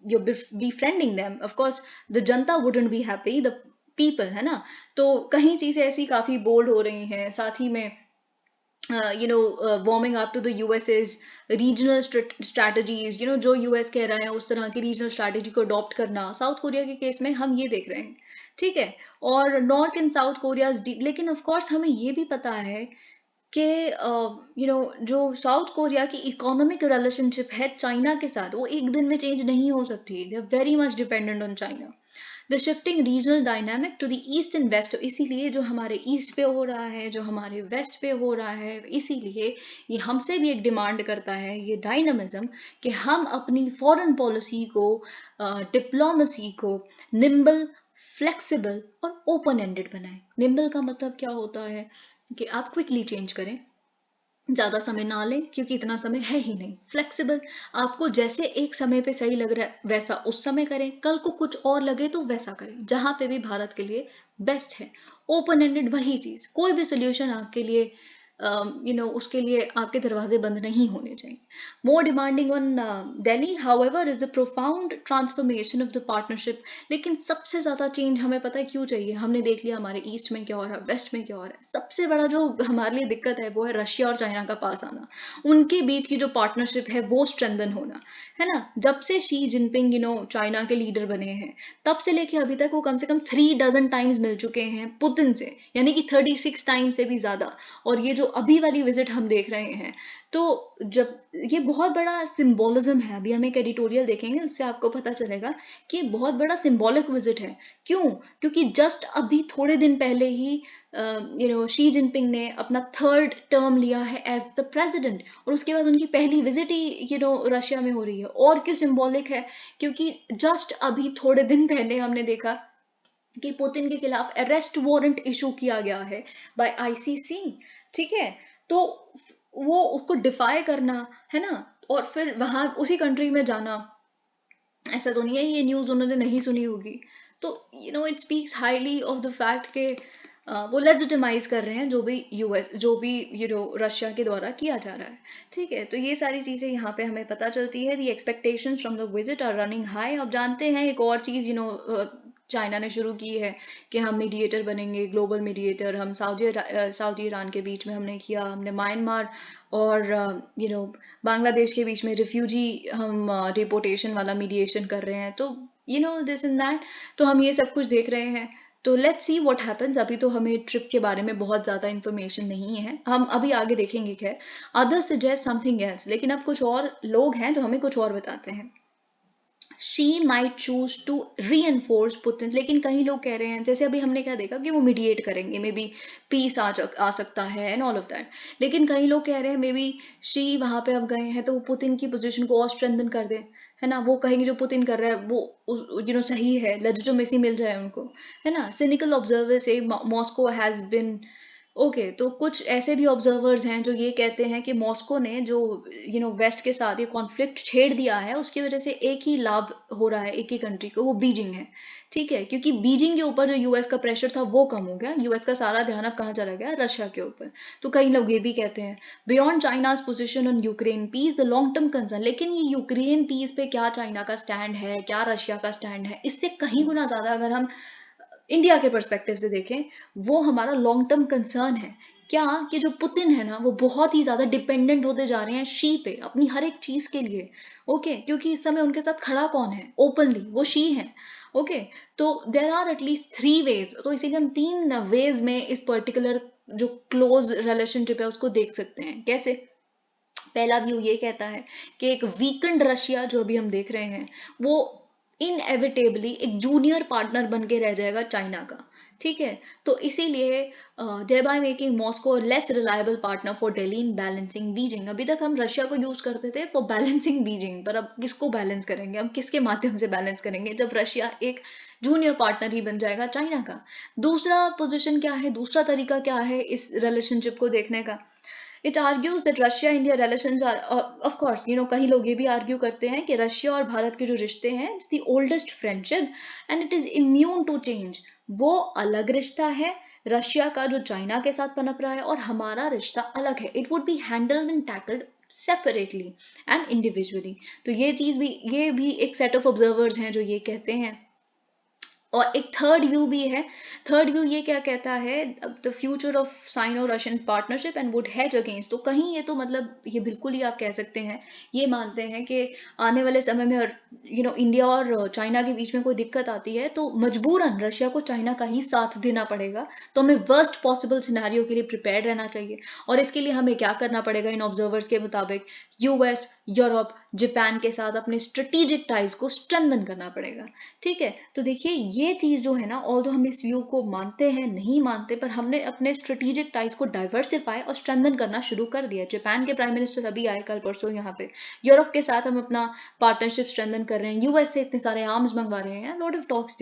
Speaker 1: you befriending them, of course the Janata wouldn't be happy, the people, है ना। तो कहीं चीजें ऐसी काफी बोल्ड हो रही हैं। साथ ही में warming up to the US's regional strategies, जो US कह रहा है उस तरह की रीजनल स्ट्रैटेजी को अडॉप्ट करना, साउथ कोरिया के केस में हम ये देख रहे हैं। ठीक है, और नॉर्थ एंड साउथ कोरिया, लेकिन ऑफ कोर्स हमें ये भी पता है कि जो साउथ कोरिया की इकोनॉमिक रिलेशनशिप है चाइना के साथ, वो एक दिन में चेंज नहीं हो सकती. They are very much dependent on China. The shifting regional dynamic to the east and west, इसीलिए जो हमारे ईस्ट पे हो रहा है, जो हमारे वेस्ट पे हो रहा है, इसीलिए ये हमसे भी एक डिमांड करता है, ये डायनामिज्म, कि हम अपनी फॉरेन पॉलिसी को, डिप्लोमेसी को निम्बल, फ्लेक्सिबल और ओपन एंडेड बनाएं. निम्बल का मतलब क्या होता है कि आप क्विकली चेंज करें, ज़्यादा समय ना लें क्योंकि इतना समय है ही नहीं. फ्लेक्सिबल, आपको जैसे एक समय पे सही लग रहा है वैसा उस समय करें, कल को कुछ और लगे तो वैसा करें, जहाँ पे भी भारत के लिए बेस्ट है. ओपन एंडेड, वही चीज़, कोई भी सोल्यूशन आपके लिए उसके लिए आपके दरवाजे बंद नहीं होने चाहिए. More demanding on Delhi however is the profound transformation of the partnership. लेकिन सबसे ज़्यादा चेंज हमें पता है क्यों चाहिए. हमने देख लिया हमारे ईस्ट में क्या हो रहा है, वेस्ट में क्या हो रहा है. सबसे बड़ा जो हमारे लिए दिक्कत है वो है रशिया और चाइना का पास आना. उनके बीच की जो पार्टनरशिप है वो स्ट्रेंथन होना, है ना. जब से शी जिनपिंग चाइना के लीडर बने हैं, तब से लेके अभी तक वो कम से कम 3 डजन टाइम्स मिल चुके हैं पुतिन से, यानी कि 36 टाइम्स से भी ज़्यादा. और ये जो अभी वाली विजिट हम देख रहे हैं, तो जब ये बहुत बड़ा सिंबोलिज्म है. अभी हम एक एडिटोरियल देखेंगे, उससे आपको पता चलेगा कि बहुत बड़ा सिंबॉलिक विजिट है. क्यों? क्योंकि जस्ट अभी थोड़े दिन पहले ही शी जिनपिंग ने अपना 3rd टर्म लिया है एज द प्रेसिडेंट, और उसके बाद उनकी पहली विजिट ही रशिया में हो रही है. और क्यों सिंबॉलिक है? क्योंकि जस्ट अभी थोड़े दिन पहले हमने देखा कि पुतिन के खिलाफ अरेस्ट वारंट इशू किया गया है बाय आईसीसी. ठीक है, तो वो उसको डिफाई करना, है ना, और फिर वहां उसी कंट्री में जाना, ऐसा तो नहीं है ये न्यूज़ उन्होंने नहीं सुनी होगी. तो it speaks highly of the fact के वो लेजिटिमाइज कर रहे हैं जो भी यूएस, जो भी रशिया के द्वारा किया जा रहा है. ठीक है, तो ये सारी चीज़ें यहाँ पे हमें पता चलती है. The expectations from the visit are running high. अब जानते हैं एक और चीज़ चाइना ने शुरू की है कि हम मीडिएटर बनेंगे, ग्लोबल मीडिएटर. हम सऊदी ईरान के बीच में हमने किया, हमने म्यांमार और बांग्लादेश के बीच में रिफ्यूजी हम डिपोटेशन वाला मीडिएशन कर रहे हैं. तो दिस एंड दैट, तो हम ये सब कुछ देख रहे हैं. तो लेट्स सी व्हाट हैपेंस. अभी तो हमें ट्रिप के बारे में बहुत ज़्यादा इन्फॉर्मेशन नहीं है, हम अभी आगे देखेंगे. खैर, अदर्स सजेस्ट समथिंग एल्स, लेकिन अब कुछ और लोग हैं जो हमें कुछ और बताते हैं. Xi might choose to reinforce Putin. लेकिन कई लोग कह रहे हैं, जैसे अभी हमने क्या देखा कि वो मीडिएट करेंगे, मे बी पीस आ सकता है एंड ऑल ऑफ दैट. लेकिन कई लोग कह रहे हैं मे बी शी वहां पे अब गए हैं तो वो पुतिन की पोजीशन को और स्ट्रेंथन कर दे, है ना. वो कहेंगे जो पुतिन कर रहा है वो सही है, लेजिटिमेसी मिल जाए उनको, है ना. सिनिकल ऑब्जर्वर से मॉस्को हैज बिन ओके. तो कुछ ऐसे भी ऑब्जर्वर्स हैं जो ये कहते हैं कि मॉस्को ने जो वेस्ट के साथ ये कॉन्फ्लिक्ट छेड़ दिया है, उसकी वजह से एक ही लाभ हो रहा है एक ही कंट्री को, वो बीजिंग है. ठीक है, क्योंकि बीजिंग के ऊपर जो यूएस का प्रेशर था वो कम हो गया. यूएस का सारा ध्यान अब कहाँ चला गया? रशिया के ऊपर. तो कई लोग ये भी कहते हैं beyond China's position on Ukraine peace the long term concern. लेकिन ये यूक्रेन पीस पे क्या चाइना का स्टैंड है, क्या रशिया का स्टैंड है, इससे कहीं गुना ज्यादा अगर हम इंडिया के पर्सपेक्टिव से देखें, वो हमारा लॉन्ग टर्म कंसर्न है. क्या कि जो पुतिन है ना, वो बहुत ही ज्यादा डिपेंडेंट होते जा रहे हैं शी पे अपनी हर एक चीज के लिए. ओके, क्योंकि इस समय उनके साथ खड़ा कौन है ओपनली? वो शी है. ओके, तो देर आर एटलीस्ट 3 वेज. तो इसीलिए हम 3 वेज में इस पर्टिकुलर जो क्लोज रिलेशनशिप है उसको देख सकते हैं. कैसे? पहला व्यू ये कहता है कि एक वीकेंड रशिया जो अभी हम देख रहे हैं, वो इनएविटेबली एक जूनियर पार्टनर बन के रह जाएगा चाइना का. ठीक है, तो इसीलिए thereby making Moscow less reliable partner for Delhi in balancing Beijing. अभी तक हम रशिया को यूज करते थे फॉर बैलेंसिंग बीजिंग, पर अब किसको बैलेंस करेंगे? हम किसके माध्यम से बैलेंस करेंगे जब रशिया एक जूनियर पार्टनर ही बन जाएगा चाइना का? दूसरा पोजिशन क्या है, दूसरा तरीका क्या है इस रिलेशनशिप को देखने का? It argues that Russia-India relations are, of course, कई लोग ये भी आर्ग्यू करते हैं कि रशिया और भारत के जो रिश्ते हैं, it's the oldest friendship and it is immune to change. वो अलग रिश्ता है रशिया का जो चाइना के साथ पनप रहा है, और हमारा रिश्ता अलग है. It would be handled and tackled separately and individually. तो ये भी एक set of observers हैं जो ये कहते हैं. और एक थर्ड व्यू भी है। थर्ड व्यू ये क्या कहता है, the future of Sino Russian partnership and would hedge against. तो कहीं ये तो मतलब ये बिल्कुल ही आप कह सकते हैं, ये मानते हैं कि आने वाले समय में इंडिया और चाइना के बीच में कोई दिक्कत आती है तो मजबूरन रशिया को चाइना का ही साथ देना पड़ेगा। तो हमें वर्स्ट पॉसिबल सिनेरियो के लिए प्रिपेयर रहना चाहिए, और इसके लिए हमें क्या करना पड़ेगा, इन ऑब्जर्वर्स के मुताबिक यूएस, यूरोप, जापान के साथ अपने स्ट्रेटेजिक टाइज को स्ट्रेंथन करना पड़ेगा। ठीक है, तो देखिए ये चीज जो है ना, ऑल्दो हम इस व्यू को मानते हैं नहीं मानते, पर हमने अपने स्ट्रेटेजिक टाइज को डाइवर्सिफाई और स्ट्रेंथन करना शुरू कर दिया। जापान के प्राइम मिनिस्टर अभी आए कल परसों यहाँ पे, यूरोप के साथ हम अपना पार्टनरशिप स्ट्रेंथन कर रहे हैं, यूएस से इतने सारे आर्म्स मंगवा रहे हैं, लॉट ऑफ टॉक्स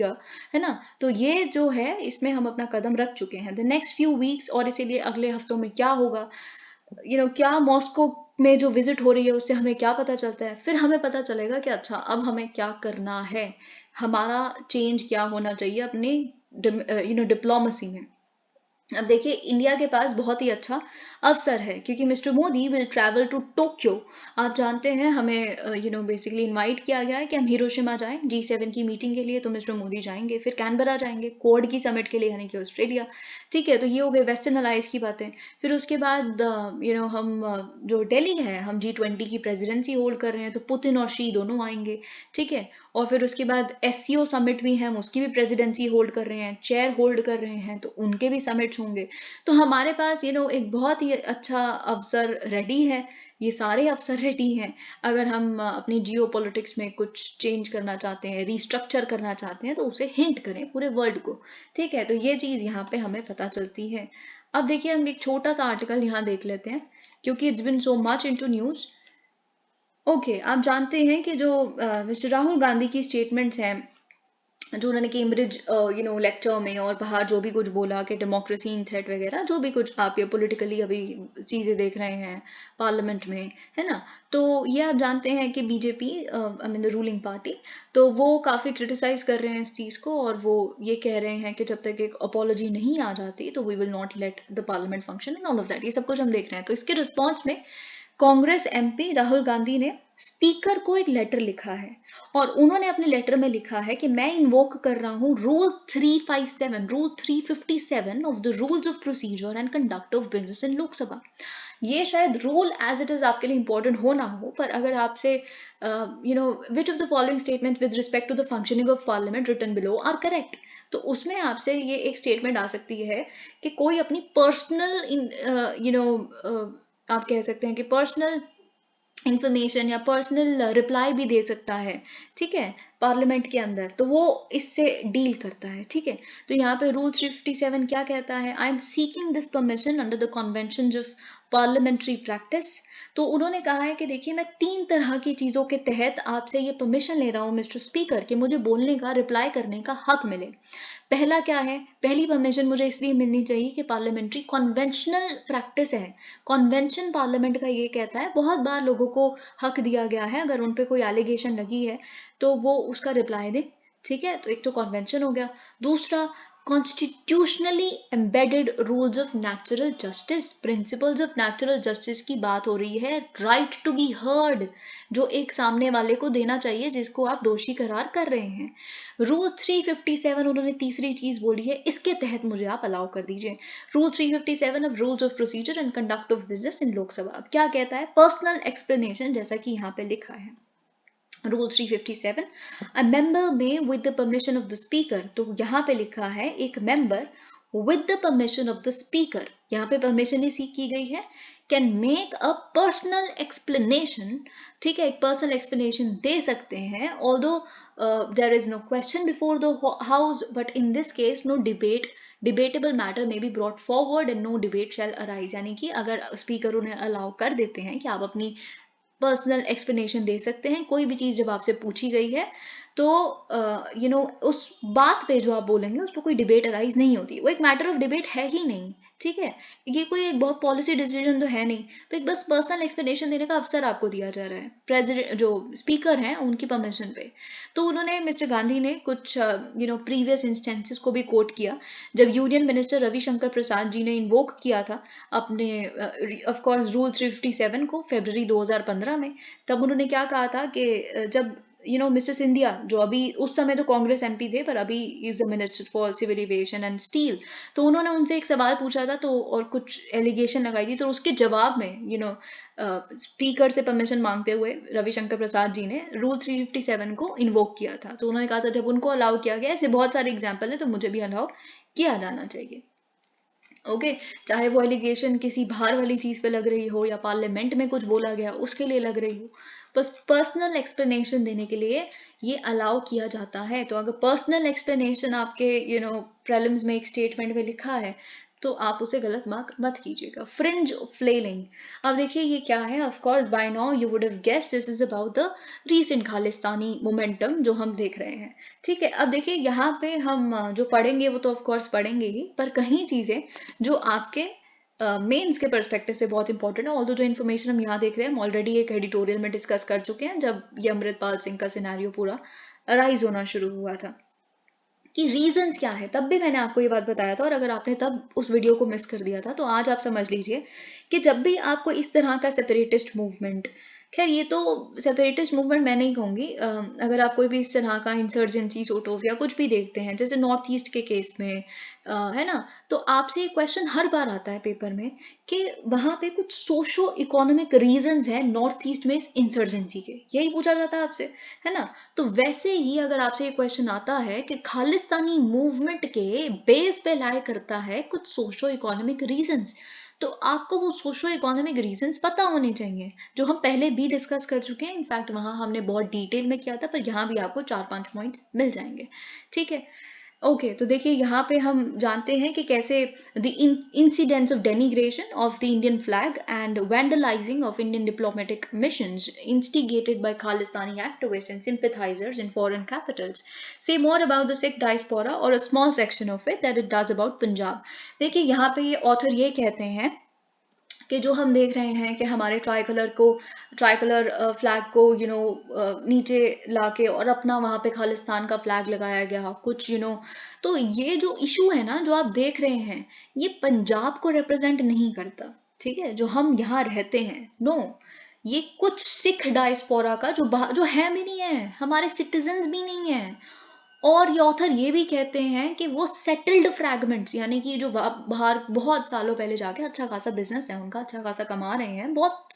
Speaker 1: है ना। तो ये जो है इसमें हम अपना कदम रख चुके हैं द नेक्स्ट फ्यू वीक्स, और इसीलिए अगले हफ्तों में क्या होगा, क्या मॉस्को में जो विजिट हो रही है उससे हमें क्या पता चलता है, फिर हमें पता चलेगा कि अच्छा अब हमें क्या करना है, हमारा चेंज क्या होना चाहिए अपनी डिप्लोमेसी में। अब देखिए इंडिया के पास बहुत ही अच्छा अवसर है, क्योंकि mister Modi will travel to Tokyo. आप जानते हैं हमें बेसिकली इनवाइट किया गया है कि हम हिरोशिमा जाएं G7 की मीटिंग के लिए, तो मिस्टर मोदी जाएंगे, फिर कैनबरा जाएंगे क्वाड की समिट के लिए, यानी कि ऑस्ट्रेलिया। ठीक है, तो ये हो गए वेस्टर्न अलाइज की बातें। फिर उसके बाद हम जो दिल्ली है, हम G20 की प्रेसिडेंसी होल्ड कर रहे हैं, तो पुतिन और शी दोनों आएंगे। ठीक है, और फिर उसके बाद SCO समिट भी है, हम उसकी भी प्रेसिडेंसी होल्ड कर रहे हैं, चेयर होल्ड कर रहे हैं, तो उनके भी समिट्स होंगे। तो हमारे पास एक बहुत ही अच्छा अवसर रेडी है, ये सारे अवसर रेडी हैं। अगर हम अपनी जियो पॉलिटिक्स में कुछ चेंज करना चाहते हैं, रिस्ट्रक्चर करना चाहते हैं, तो उसे हिंट करें पूरे वर्ल्ड को। ठीक है, तो ये चीज़ यहाँ पे हमें पता चलती है। अब देखिए हम एक छोटा सा आर्टिकल यहाँ देख लेते हैं, क्योंकि it's been so much into news. Okay, आप जानते हैं कि जो मिस्टर राहुल गांधी की स्टेटमेंट्स हैं, जो उन्होंने कैम्ब्रिज लेक्चर में और बाहर जो भी कुछ बोला कि डेमोक्रेसी इन थ्रेट वगैरह, जो भी कुछ आप ये पॉलिटिकली अभी चीज़ें देख रहे हैं पार्लियामेंट में, है ना। तो ये आप जानते हैं कि BJP, I mean the ruling party, तो वो काफ़ी क्रिटिसाइज कर रहे हैं इस चीज़ को, और वो ये कह रहे हैं कि जब तक एक अपॉलॉजी नहीं आ जाती तो we will not let the parliament function and all of that, ये सब कुछ हम देख रहे हैं। तो इसके रिस्पॉन्स में कांग्रेस MP राहुल गांधी ने स्पीकर को एक लेटर लिखा है, और उन्होंने अपने लेटर में लिखा है कि मैं इन्वोक कर रहा हूँ rule 357 of the rules of procedure and conduct of business in Lok Sabha. ये शायद रूल एज इट इज आपके लिए इंपॉर्टेंट हो ना हो, पर अगर आपसे which of the following statement with respect to the functioning of parliament written below are correct, तो उसमें आपसे ये एक स्टेटमेंट आ सकती है कि कोई अपनी पर्सनल आप कह सकते हैं कि पर्सनल इंफॉर्मेशन या पर्सनल रिप्लाई भी दे सकता है। ठीक है, पार्लियामेंट के अंदर, तो वो इससे डील करता है। ठीक है, तो यहाँ पे रूल 357 क्या कहता है, I am seeking this permission under the convention of parliamentary practice. तो उन्होंने कहा है कि देखिए मैं 3 तरह की चीज़ों के तहत आपसे ये परमिशन ले रहा हूँ मिस्टर स्पीकर, कि मुझे बोलने का, रिप्लाई करने का हक मिले। पहला क्या है, पहली परमिशन मुझे इसलिए मिलनी चाहिए कि पार्लियामेंट्री कन्वेंशनल प्रैक्टिस है। कन्वेंशन पार्लियामेंट का ये कहता है, बहुत बार लोगों को हक दिया गया है अगर उन पे कोई एलिगेशन लगी है तो वो उसका रिप्लाई दें। ठीक है, तो एक तो कन्वेंशन हो गया। दूसरा, constitutionally embedded rules of natural justice, principles of natural justice की बात हो रही है, राइट टू बी हर्ड, जो एक सामने वाले को देना चाहिए जिसको आप दोषी करार कर रहे हैं। रूल 357 उन्होंने तीसरी चीज बोली है, इसके तहत मुझे आप अलाउ कर दीजिए। Rule 357 of rules of procedure and conduct of business in Lok Sabha क्या कहता है, पर्सनल एक्सप्लेनेशन, जैसा कि यहाँ पे लिखा है rule 357, a member may with the permission of the speaker, तो यहाँ पे लिखा है एक member with the permission of the speaker, यहाँ पे परमिशन ही सीख की गई है, can make a personal explanation. ठीक है, एक पर्सनल एक्सप्लेनेशन दे सकते हैं, although there is no question before the house, but in this case no debatable matter may be brought forward and no debate shell arise, यानी कि अगर speaker उन्हें अलाउ कर देते हैं कि आप अपनी पर्सनल एक्सप्लेनेशन दे सकते हैं, कोई भी चीज़ जब आपसे पूछी गई है तो उस बात पे जो आप बोलेंगे उस पर कोई डिबेट अराइज नहीं होती, वो एक मैटर ऑफ डिबेट है ही नहीं। ठीक है, ये कोई एक बहुत पॉलिसी डिसीजन तो है नहीं, तो एक बस पर्सनल एक्सप्लेनेशन देने का अवसर आपको दिया जा रहा है प्रेसिडेंट जो स्पीकर हैं उनकी परमिशन पे। तो उन्होंने मिस्टर गांधी ने कुछ प्रीवियस इंस्टेंसेस को भी कोट किया, जब यूनियन मिनिस्टर रविशंकर प्रसाद जी ने इन्वोक किया था अपने ऑफ कोर्स रूल 357 को फरवरी 2015 में, तब उन्होंने क्या कहा था कि जब मिस्टर सिंधिया, जो अभी उस समय तो कांग्रेस एमपी थे, पर अभी is the minister for civil aviation and steel, तो उन्होंने उनसे एक सवाल पूछा था, तो और कुछ एलिगेशन लगाई थी, तो उसके जवाब में स्पीकर से परमिशन मांगते हुए रविशंकर प्रसाद जी ने रूल 357 को इन्वोक किया था। तो उन्होंने कहा था जब उनको अलाउ किया गया, ऐसे बहुत सारे एग्जाम्पल है, तो मुझे भी अलाउ किया जाना चाहिए। ओके चाहे वो एलिगेशन किसी बाहर वाली चीज पे लग रही हो या पार्लियामेंट में कुछ बोला गया उसके लिए लग रही हो, बस पर्सनल एक्सप्लेनेशन देने के लिए ये अलाउ किया जाता है। तो अगर पर्सनल एक्सप्लेनेशन आपके प्रीलिम्स में एक स्टेटमेंट में लिखा है, तो आप उसे गलत मार्क मत कीजिएगा। फ्रिंज फ्लेलिंग, अब देखिए ये क्या है। Of course by now you would have guessed this is about the recent Khalistani momentum जो हम देख रहे हैं। ठीक है, अब देखिए यहाँ पे हम जो पढ़ेंगे वो तो ऑफ कोर्स पढ़ेंगे ही, पर कहीं चीजें जो आपके मेंस के पर्सपेक्टिव से बहुत इंपॉर्टेंट है। ऑल्दो जो इन्फॉर्मेशन हम यहाँ देख रहे हैं हम ऑलरेडी एक एडिटोरियल में डिस्कस कर चुके हैं, जब ये अमृतपाल सिंह का सिनेरियो पूरा अराइज होना शुरू हुआ था कि रीजंस क्या है, तब भी मैंने आपको ये बात बताया था। और अगर आपने तब उस वीडियो को मिस कर दिया था, तो आज आप समझ लीजिए कि जब भी आपको इस तरह का सेपरेटिस्ट मूवमेंट, खैर ये तो सेपरेटिस्ट मूवमेंट मैं नहीं कहूँगी, अगर आप कोई भी इस तरह का इंसर्जेंसी सोट ऑफ या कुछ भी देखते हैं, जैसे नॉर्थ ईस्ट के केस में है ना, तो आपसे ये क्वेश्चन हर बार आता है पेपर में कि वहाँ पे कुछ सोशो इकोनॉमिक रीजंस हैं नॉर्थ ईस्ट में इस इंसर्जेंसी के, यही पूछा जाता है आपसे, है ना। तो वैसे ही अगर आपसे ये क्वेश्चन आता है कि खालिस्तानी मूवमेंट के बेस पे लाई करता है कुछ सोशो इकोनॉमिक रीजंस, तो आपको वो सोशो इकोनॉमिक रीजंस पता होने चाहिए, जो हम पहले भी डिस्कस कर चुके हैं। इनफैक्ट वहां हमने बहुत डिटेल में किया था, पर यहाँ भी आपको 4-5 पॉइंट्स मिल जाएंगे। ठीक है, ओके तो देखिए यहाँ पे हम जानते हैं कि कैसे the incidents of denigration of the Indian flag and vandalising of Indian diplomatic missions instigated by Khalistani activists and sympathizers in foreign capitals say more about the Sikh diaspora or a small section of it that it does about Punjab। देखिए यहाँ पे ये author ये कहते हैं कि जो हम देख रहे हैं कि हमारे ट्राइकलर फ्लैग को नीचे लाके और अपना वहाँ पे खालिस्तान का फ्लैग लगाया गया कुछ तो ये जो इशू है ना जो आप देख रहे हैं, ये पंजाब को रिप्रेजेंट नहीं करता। ठीक है, जो हम यहाँ रहते हैं, नो, ये कुछ सिख डायस्पोरा का जो है भी नहीं है, हमारे सिटीजन्स भी नहीं है। और ये ऑथर ये भी कहते हैं कि वो सेटल्ड फ्रैगमेंट्स, यानी कि जो बाहर बहुत सालों पहले जाके अच्छा खासा बिजनेस है उनका, अच्छा खासा कमा रहे हैं, बहुत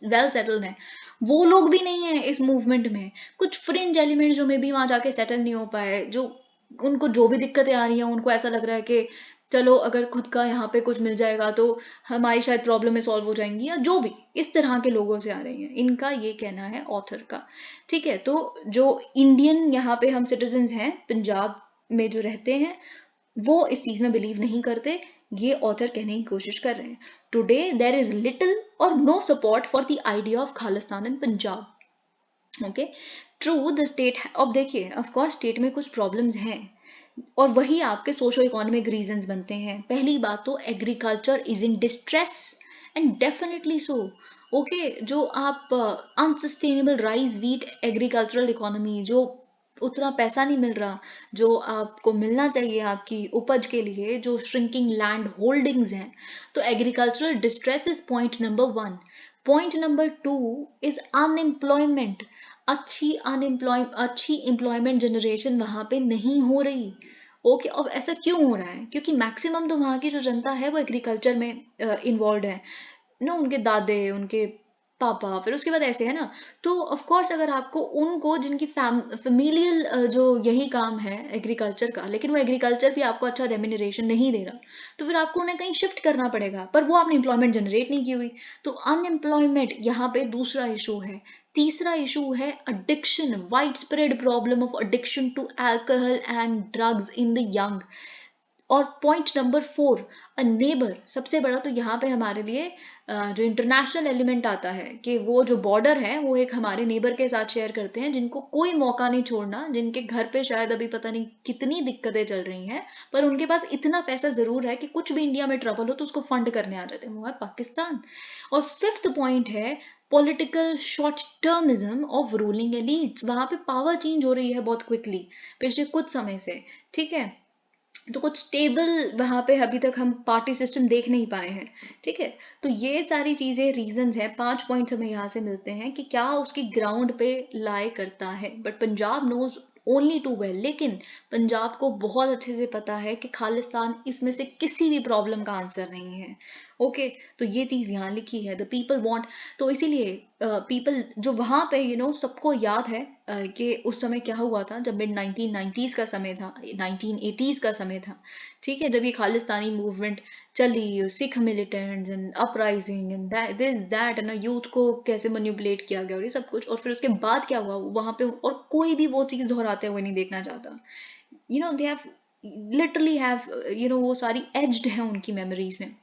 Speaker 1: वेल सेटल्ड है, वो लोग भी नहीं है इस मूवमेंट में। कुछ फ्रिंज एलिमेंट जो मे भी वहां जाके सेटल नहीं हो पाए, जो उनको जो भी दिक्कतें आ रही हैं, उनको ऐसा लग रहा है कि चलो अगर खुद का यहाँ पे कुछ मिल जाएगा तो हमारी शायद प्रॉब्लम सॉल्व हो जाएंगी, या जो भी इस तरह के लोगों से आ रही हैं, इनका ये कहना है ऑथर का। ठीक है, तो जो इंडियन यहाँ पे हम सिटीजन्स हैं पंजाब में जो रहते हैं, वो इस चीज में बिलीव नहीं करते, ये ऑथर कहने की कोशिश कर रहे हैं। Today there is little or no support for the idea of Khalistan in Punjab. Okay, through the state, अब देखिए ऑफ कोर्स स्टेट में कुछ प्रॉब्लम्स हैं, और वही आपके सोशो इकोनॉमिक रीजंस बनते हैं। पहली बात तो agriculture is in distress and definitely so. Okay, जो आप unsustainable rice wheat agricultural economy, जो उतना पैसा नहीं मिल रहा जो आपको मिलना चाहिए आपकी उपज के लिए, जो श्रिंकिंग लैंड होल्डिंग्स हैं, तो agricultural distress is point number 1। Point number 2 is unemployment. अच्छी एम्प्लॉयमेंट जनरेशन वहां पे नहीं हो रही। ओके, अब ऐसा क्यों हो रहा है? क्योंकि मैक्सिमम तो वहां की जो जनता है वो एग्रीकल्चर में इन्वॉल्व है ना, उनके दादे, उनके पापा, फिर उसके बाद ऐसे है ना। तो ऑफ कोर्स अगर आपको उनको जिनकी फेमिलियल जो यही काम है एग्रीकल्चर का, लेकिन वो एग्रीकल्चर भी आपको अच्छा रेम्यूनरेशन नहीं दे रहा, तो फिर आपको उन्हें कहीं शिफ्ट करना पड़ेगा, पर वो आपने एम्प्लॉयमेंट जनरेट नहीं की हुई। तो अनएम्प्लॉयमेंट यहाँ पे दूसरा इशू है। तीसरा इशू है addiction, wide spread problem of addiction to alcohol and drugs in the young. और पॉइंट नंबर 4, अ नेबर, सबसे बड़ा तो यहाँ पे हमारे लिए जो इंटरनेशनल एलिमेंट आता है कि वो जो बॉर्डर है वो एक हमारे नेबर के साथ शेयर करते हैं, जिनको कोई मौका नहीं छोड़ना, जिनके घर पे शायद अभी पता नहीं कितनी दिक्कतें चल रही हैं, पर उनके पास इतना पैसा जरूर है कि कुछ भी इंडिया में ट्रबल हो तो उसको फंड करने आ जाते हैं, वो है पाकिस्तान। और 5th पॉइंट है political short termism of ruling elites. वहां पे पावर चेंज हो रही है बहुत क्विकली पिछले कुछ समय से। ठीक है, तो कुछ स्टेबल वहाँ पे अभी तक हम पार्टी सिस्टम देख नहीं पाए हैं। ठीक है, तो ये सारी चीज़ें रीजंस हैं, 5 पॉइंट्स हमें यहाँ से मिलते हैं कि क्या उसकी ग्राउंड पे लाई करता है। But Punjab knows only too well, लेकिन पंजाब को बहुत अच्छे से पता है कि खालिस्तान इसमें से किसी भी प्रॉब्लम का आंसर नहीं है। ओके, तो ये चीज़ यहाँ लिखी है, द पीपल वांट। तो इसीलिए पीपल जो वहाँ पे सबको याद है कि उस समय क्या हुआ था, जब मिड 1990s का समय था, 1980s का समय था। ठीक है, जब ये खालिस्तानी मूवमेंट चली, Sikh militants and uprising and this that, है ना, यूथ को कैसे मैनिपुलेट किया गया और ये सब कुछ, और फिर उसके बाद क्या हुआ वहाँ पे, और कोई भी वो चीज़ दोहराते हुए नहीं देखना चाहता। दे हैव लिटरली हैव वो सारी एज्ड है उनकी मेमोरीज में,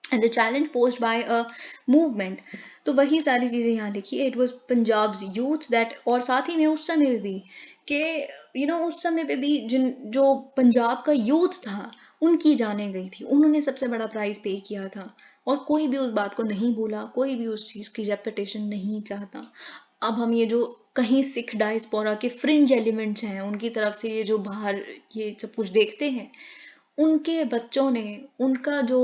Speaker 1: and the challenge posed by a movement. तो वही सारी चीज़ें यहाँ लिखी है, it was Punjab youth that, और साथ ही में उस समय में भी कि उस समय पे भी जिन जो पंजाब का यूथ था उनकी जाने गई थी, उन्होंने सबसे बड़ा प्राइस पे किया था, और कोई भी उस बात को नहीं भूला, कोई भी उस चीज़ की रेपिटेशन नहीं चाहता। अब हम ये जो कहीं सिख डायस्पोरा के फ्रिंज एलिमेंट्स हैं उनकी तरफ से ये जो बाहर ये सब कुछ देखते हैं, उनके बच्चों ने, उनका जो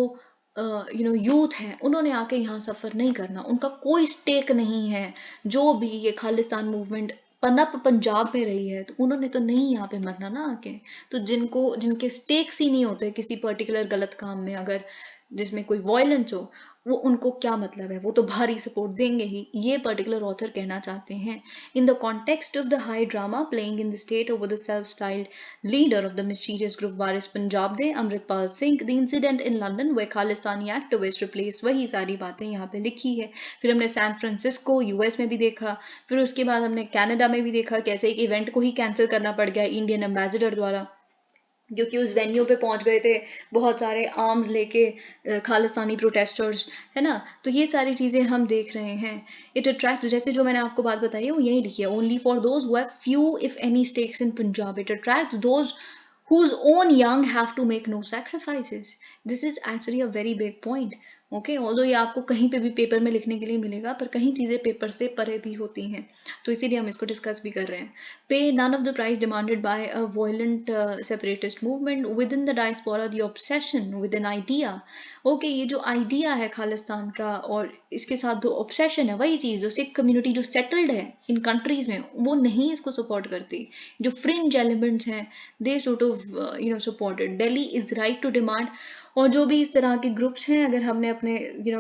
Speaker 1: यूथ है, उन्होंने आके यहाँ सफ़र नहीं करना, उनका कोई स्टेक नहीं है। जो भी ये खालिस्तान मूवमेंट पनप पंजाब में रही है, तो उन्होंने तो नहीं यहाँ पे मरना ना आके। तो जिनके स्टेक्स ही नहीं होते किसी पर्टिकुलर गलत काम में, अगर जिसमें कोई वायलेंस हो, वो उनको क्या मतलब है, वो तो भारी सपोर्ट देंगे ही, ये पर्टिकुलर ऑथर कहना चाहते हैं। In the context of the high drama playing in the state over the self styled leader of the mysterious group Waris Punjab they Amritpal Singh, the incident in London way Khalistani activist replace, वही सारी बातें यहाँ पे लिखी है। फिर हमने सैन फ्रांसिस्को यूएस में भी देखा, फिर उसके बाद हमने कनाडा में भी देखा कैसे एक इवेंट को ही कैंसिल करना पड़ गया इंडियन एम्बेसडर द्वारा, क्योंकि उस वेन्यू पे पहुंच गए थे बहुत सारे आर्म्स लेके खालिस्तानी प्रोटेस्टर्स, है ना। तो ये सारी चीज़ें हम देख रहे हैं। इट अट्रैक्ट, जैसे जो मैंने आपको बात बताई है वो यही लिखी है, only for those who have few if any stakes in Punjab, it attracts those whose own young have to make no sacrifices. This is actually a very big point. Okay, although ये आपको कहीं पे भी पेपर में लिखने के लिए मिलेगा, पर कहीं चीज़ें पेपर से परे भी होती हैं, तो इसीलिए हम इसको डिस्कस भी कर रहे हैं। Pay none of the price demanded by a violent separatist movement within the diaspora, the obsession with an idea. Okay, ये जो आइडिया है खालिस्तान का, और इसके साथ जो ऑब्सेशन है, वही चीज़ जो सिख कम्युनिटी जो सेटल्ड है इन कंट्रीज में, वो नहीं इसको सपोर्ट करती। जो फ्रिंज एलिमेंट्स हैं, they sort of supported. Delhi is right to demand, और जो भी इस तरह के ग्रुप्स हैं, अगर हमने अपने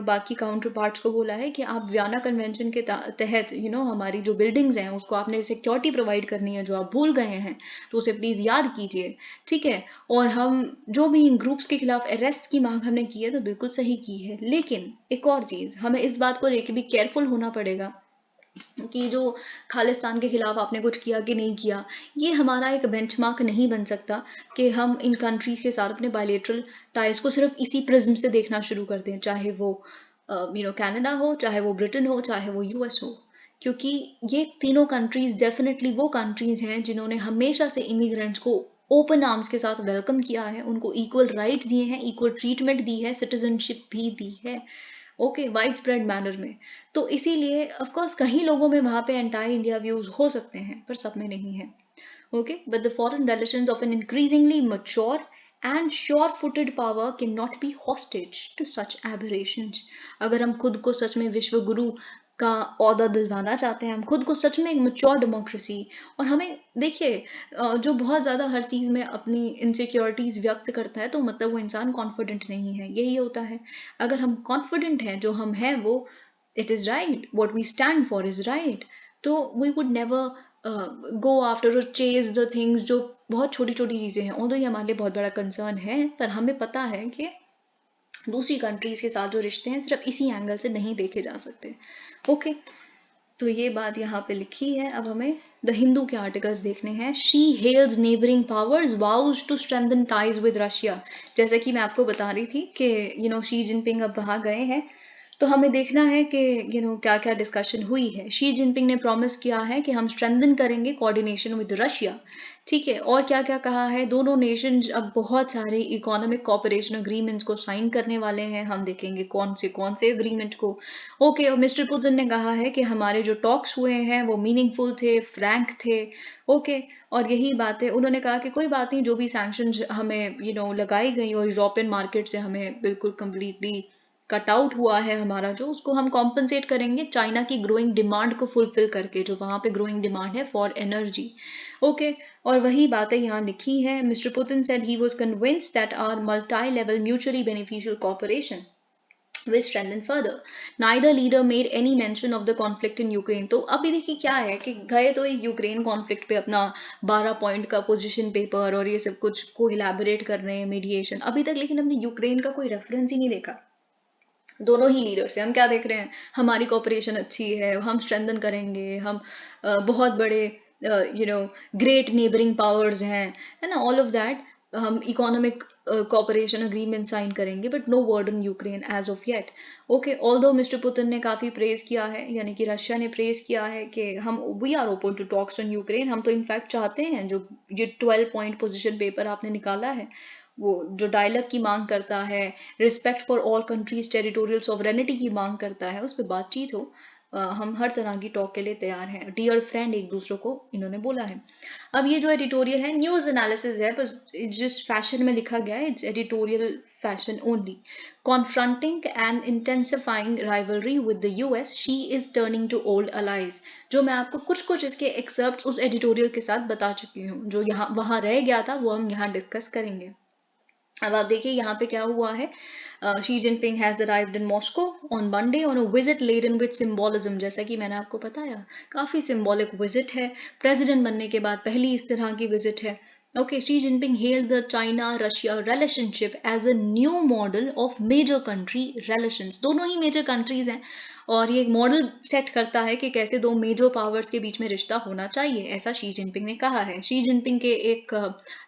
Speaker 1: बाकी काउंटर पार्ट्स को बोला है कि आप वियना कन्वेंशन के तहत हमारी जो बिल्डिंग्स हैं उसको आपने सिक्योरिटी प्रोवाइड करनी है, जो आप भूल गए हैं, तो उसे प्लीज़ याद कीजिए। ठीक है, और हम जो भी इन ग्रुप्स के खिलाफ अरेस्ट की मांग हमने की है, तो बिल्कुल सही की है, लेकिन एक और चीज़ हमें इस बात को लेकर भी केयरफुल होना पड़ेगा कि जो खालिस्तान के खिलाफ आपने कुछ किया कि नहीं किया, ये हमारा एक बेंचमार्क नहीं बन सकता कि हम इन कंट्रीज के साथ अपने बायलेटरल टाइज को सिर्फ इसी प्रिज्म से देखना शुरू कर दें, चाहे वो कनाडा हो, चाहे वो ब्रिटेन हो, चाहे वो यूएस हो। क्योंकि ये तीनों कंट्रीज डेफिनेटली वो कंट्रीज हैं जिन्होंने हमेशा से इमिग्रेंट्स को ओपन आर्म्स के साथ वेलकम किया है, उनको इक्वल राइट्स दिए हैं, इक्वल ट्रीटमेंट दी है, सिटीजनशिप भी दी है। ओके, वाइड स्प्रेड मैनर में। तो इसीलिए ऑफ कोर्स कहीं लोगों में वहाँ पे एंटाई इंडिया व्यूज हो सकते हैं, पर सब में नहीं है। Okay, but the foreign relations of an increasingly mature and sure-footed power cannot be hostage to such aberrations. अगर हम खुद को सच में विश्व गुरु का औहदा दिलवाना चाहते हैं, हम खुद को सच में एक मेच्योर डेमोक्रेसी, और हमें देखिए जो बहुत ज़्यादा हर चीज़ में अपनी इनसिक्योरिटीज़ व्यक्त करता है, तो मतलब वो इंसान कॉन्फिडेंट नहीं है, यही होता है। अगर हम कॉन्फिडेंट हैं, जो हम हैं वो, it is right, what we stand for is right, तो we would never go after और चेज द थिंग्स जो बहुत छोटी छोटी चीज़ें हैं, और ये हमारे लिए बहुत बड़ा कंसर्न है, पर हमें पता है कि दूसरी कंट्रीज के साथ जो रिश्ते हैं सिर्फ इसी एंगल से नहीं देखे जा सकते। ओके, तो ये बात यहाँ पे लिखी है। अब हमें द हिंदू के आर्टिकल्स देखने हैं। Xi hails neighbouring powers vows to strengthen ties with Russia. जैसे कि मैं आपको बता रही थी कि शी जिनपिंग अब वहाँ गए हैं, तो हमें देखना है कि क्या क्या डिस्कशन हुई है। शी जिनपिंग ने प्रॉमिस किया है कि हम स्ट्रेंथन करेंगे कोऑर्डिनेशन विद रशिया, ठीक है। और क्या क्या कहा है, दोनों नेशन अब बहुत सारे इकोनॉमिक कोऑपरेशन अग्रीमेंट्स को साइन करने वाले हैं। हम देखेंगे कौन से अग्रीमेंट को। ओके, और मिस्टर पुतिन ने कहा है कि हमारे जो टॉक्स हुए हैं वो मीनिंगफुल थे, फ्रैंक थे। ओके, और यही बात है, उन्होंने कहा कि कोई बात नहीं, जो भी सैंक्शंस हमें लगाई गई और यूरोपियन मार्केट से हमें बिल्कुल कम्प्लीटली कट आउट हुआ है हमारा, जो उसको हम कॉम्पनसेट करेंगे चाइना की ग्रोइंग डिमांड को फुलफिल करके, जो वहाँ पे ग्रोइंग डिमांड है फॉर एनर्जी। ओके, और वही बातें यहाँ लिखी हैं। Mister Putin said he was convinced that our multi level mutually beneficial cooperation will strengthen further. Neither leader made any mention of the conflict in Ukraine. तो अभी देखिए क्या है कि गए तो यूक्रेन कॉन्फ्लिक्ट पे अपना 12 पॉइंट का पोजीशन पेपर और ये सब कुछ को इलेबोरेट कर रहे हैं, मीडिएशन अभी तक, लेकिन हमने यूक्रेन का कोई रेफरेंस ही नहीं देखा। दोनों ही लीडर से हम क्या देख रहे हैं, हमारी कोऑपरेशन अच्छी है, हम स्ट्रेंथन करेंगे, हम बहुत बड़े ग्रेट नेबरिंग पावर्स हैं, है ना, ऑल ऑफ दैट। हम इकोनॉमिक कोऑपरेशन अग्रीमेंट साइन करेंगे, but no word on Ukraine as of yet. Okay, although mister Putin ने काफ़ी प्रेज किया है, यानी कि रशिया ने प्रेज किया है कि हम we are open to talks on Ukraine. हम तो इनफैक्ट चाहते हैं जो ये 12 पॉइंट पोजीशन पेपर आपने निकाला है, वो जो डायलॉग की मांग करता है, respect for all countries territorial sovereignty की मांग करता है, उस पर बातचीत हो। हम हर तरह की टॉक के लिए तैयार हैं, डियर फ्रेंड एक दूसरे को इन्होंने बोला है। अब ये जो एडिटोरियल है न्यूज़ एनालिसिस है, बस जिस फैशन में लिखा गया है, it's editorial fashion only. Confronting and intensifying rivalry with the US, Xi is turning to old allies. जो मैं आपको कुछ इसके एक्सर्प्ट उस एडिटोरियल के साथ बता चुकी हूँ, जो यहाँ वहाँ रह गया था वो हम यहाँ डिस्कस करेंगे। अब आप देखिए यहाँ पे क्या हुआ है। Xi Jinping has arrived in Moscow on Monday on a visit laden with symbolism. जैसा कि मैंने आपको बताया, काफ़ी सिंबॉलिक विजिट है, प्रेसिडेंट बनने के बाद पहली इस तरह की विजिट है। Okay, Xi Jinping hailed the China-Russia relationship as a new model of major country relations. दोनों ही मेजर कंट्रीज हैं और ये एक मॉडल सेट करता है कि कैसे दो मेजर पावर्स के बीच में रिश्ता होना चाहिए, ऐसा शी जिनपिंग ने कहा है। शी जिनपिंग के एक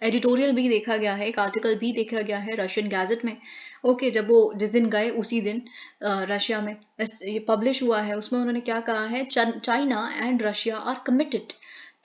Speaker 1: एडिटोरियल भी देखा गया है, एक आर्टिकल भी देखा गया है रशियन गैजेट में। ओके, जब वो जिस दिन गए उसी दिन रशिया में ये पब्लिश हुआ है, उसमें उन्होंने क्या कहा है, China and Russia are committed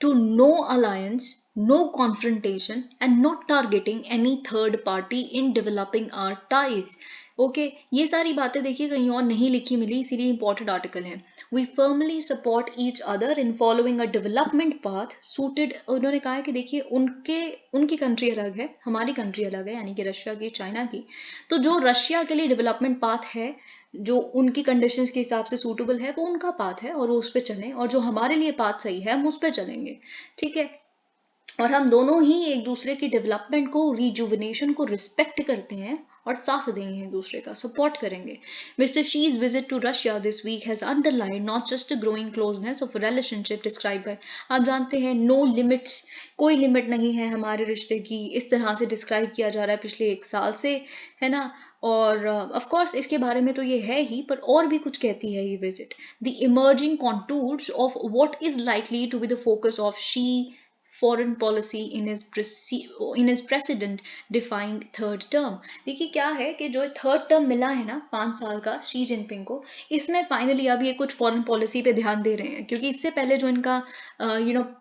Speaker 1: to no alliance, no confrontation, and not targeting any third party in developing our ties. Okay, ये सारी बातें देखिए कहीं और नहीं लिखी मिली, इसीलिए इंपॉर्टेंट आर्टिकल है। We firmly support each other in following a development path suited. उन्होंने कहा है कि देखिए उनकी कंट्री अलग है, हमारी कंट्री अलग है, यानी कि रशिया की, चाइना की। तो जो रशिया के लिए डेवलपमेंट पाथ है, जो उनकी कंडीशंस के हिसाब से सूटेबल है, वो उनका पाथ है और वो उस पर चलें, और जो हमारे लिए पाथ सही है हम उस पर चलेंगे, ठीक है। और हम दोनों ही एक दूसरे की डेवलपमेंट को, रिजुविनेशन को रिस्पेक्ट करते हैं और साथ देंगे, एक दूसरे का सपोर्ट करेंगे। Mister Xi's visit to Russia this week has underline not just a growing closeness of relationship describe by, आप जानते हैं नो लिमिट्स, कोई लिमिट नहीं है हमारे रिश्ते की, इस तरह से डिस्क्राइब किया जा रहा है पिछले 1 साल से, है ना। और ऑफ कोर्स इसके बारे में तो ये है ही, पर और भी कुछ कहती है ये विजिट। The emerging contours of what is likely to be the focus of Xi foreign policy in his president defying third term। देखिए क्या है कि जो थर्ड टर्म मिला है ना 5 साल का शी जिनपिंग को, इसमें फाइनली अब ये कुछ फॉरेन पॉलिसी पे ध्यान दे रहे हैं, क्योंकि इससे पहले जो इनका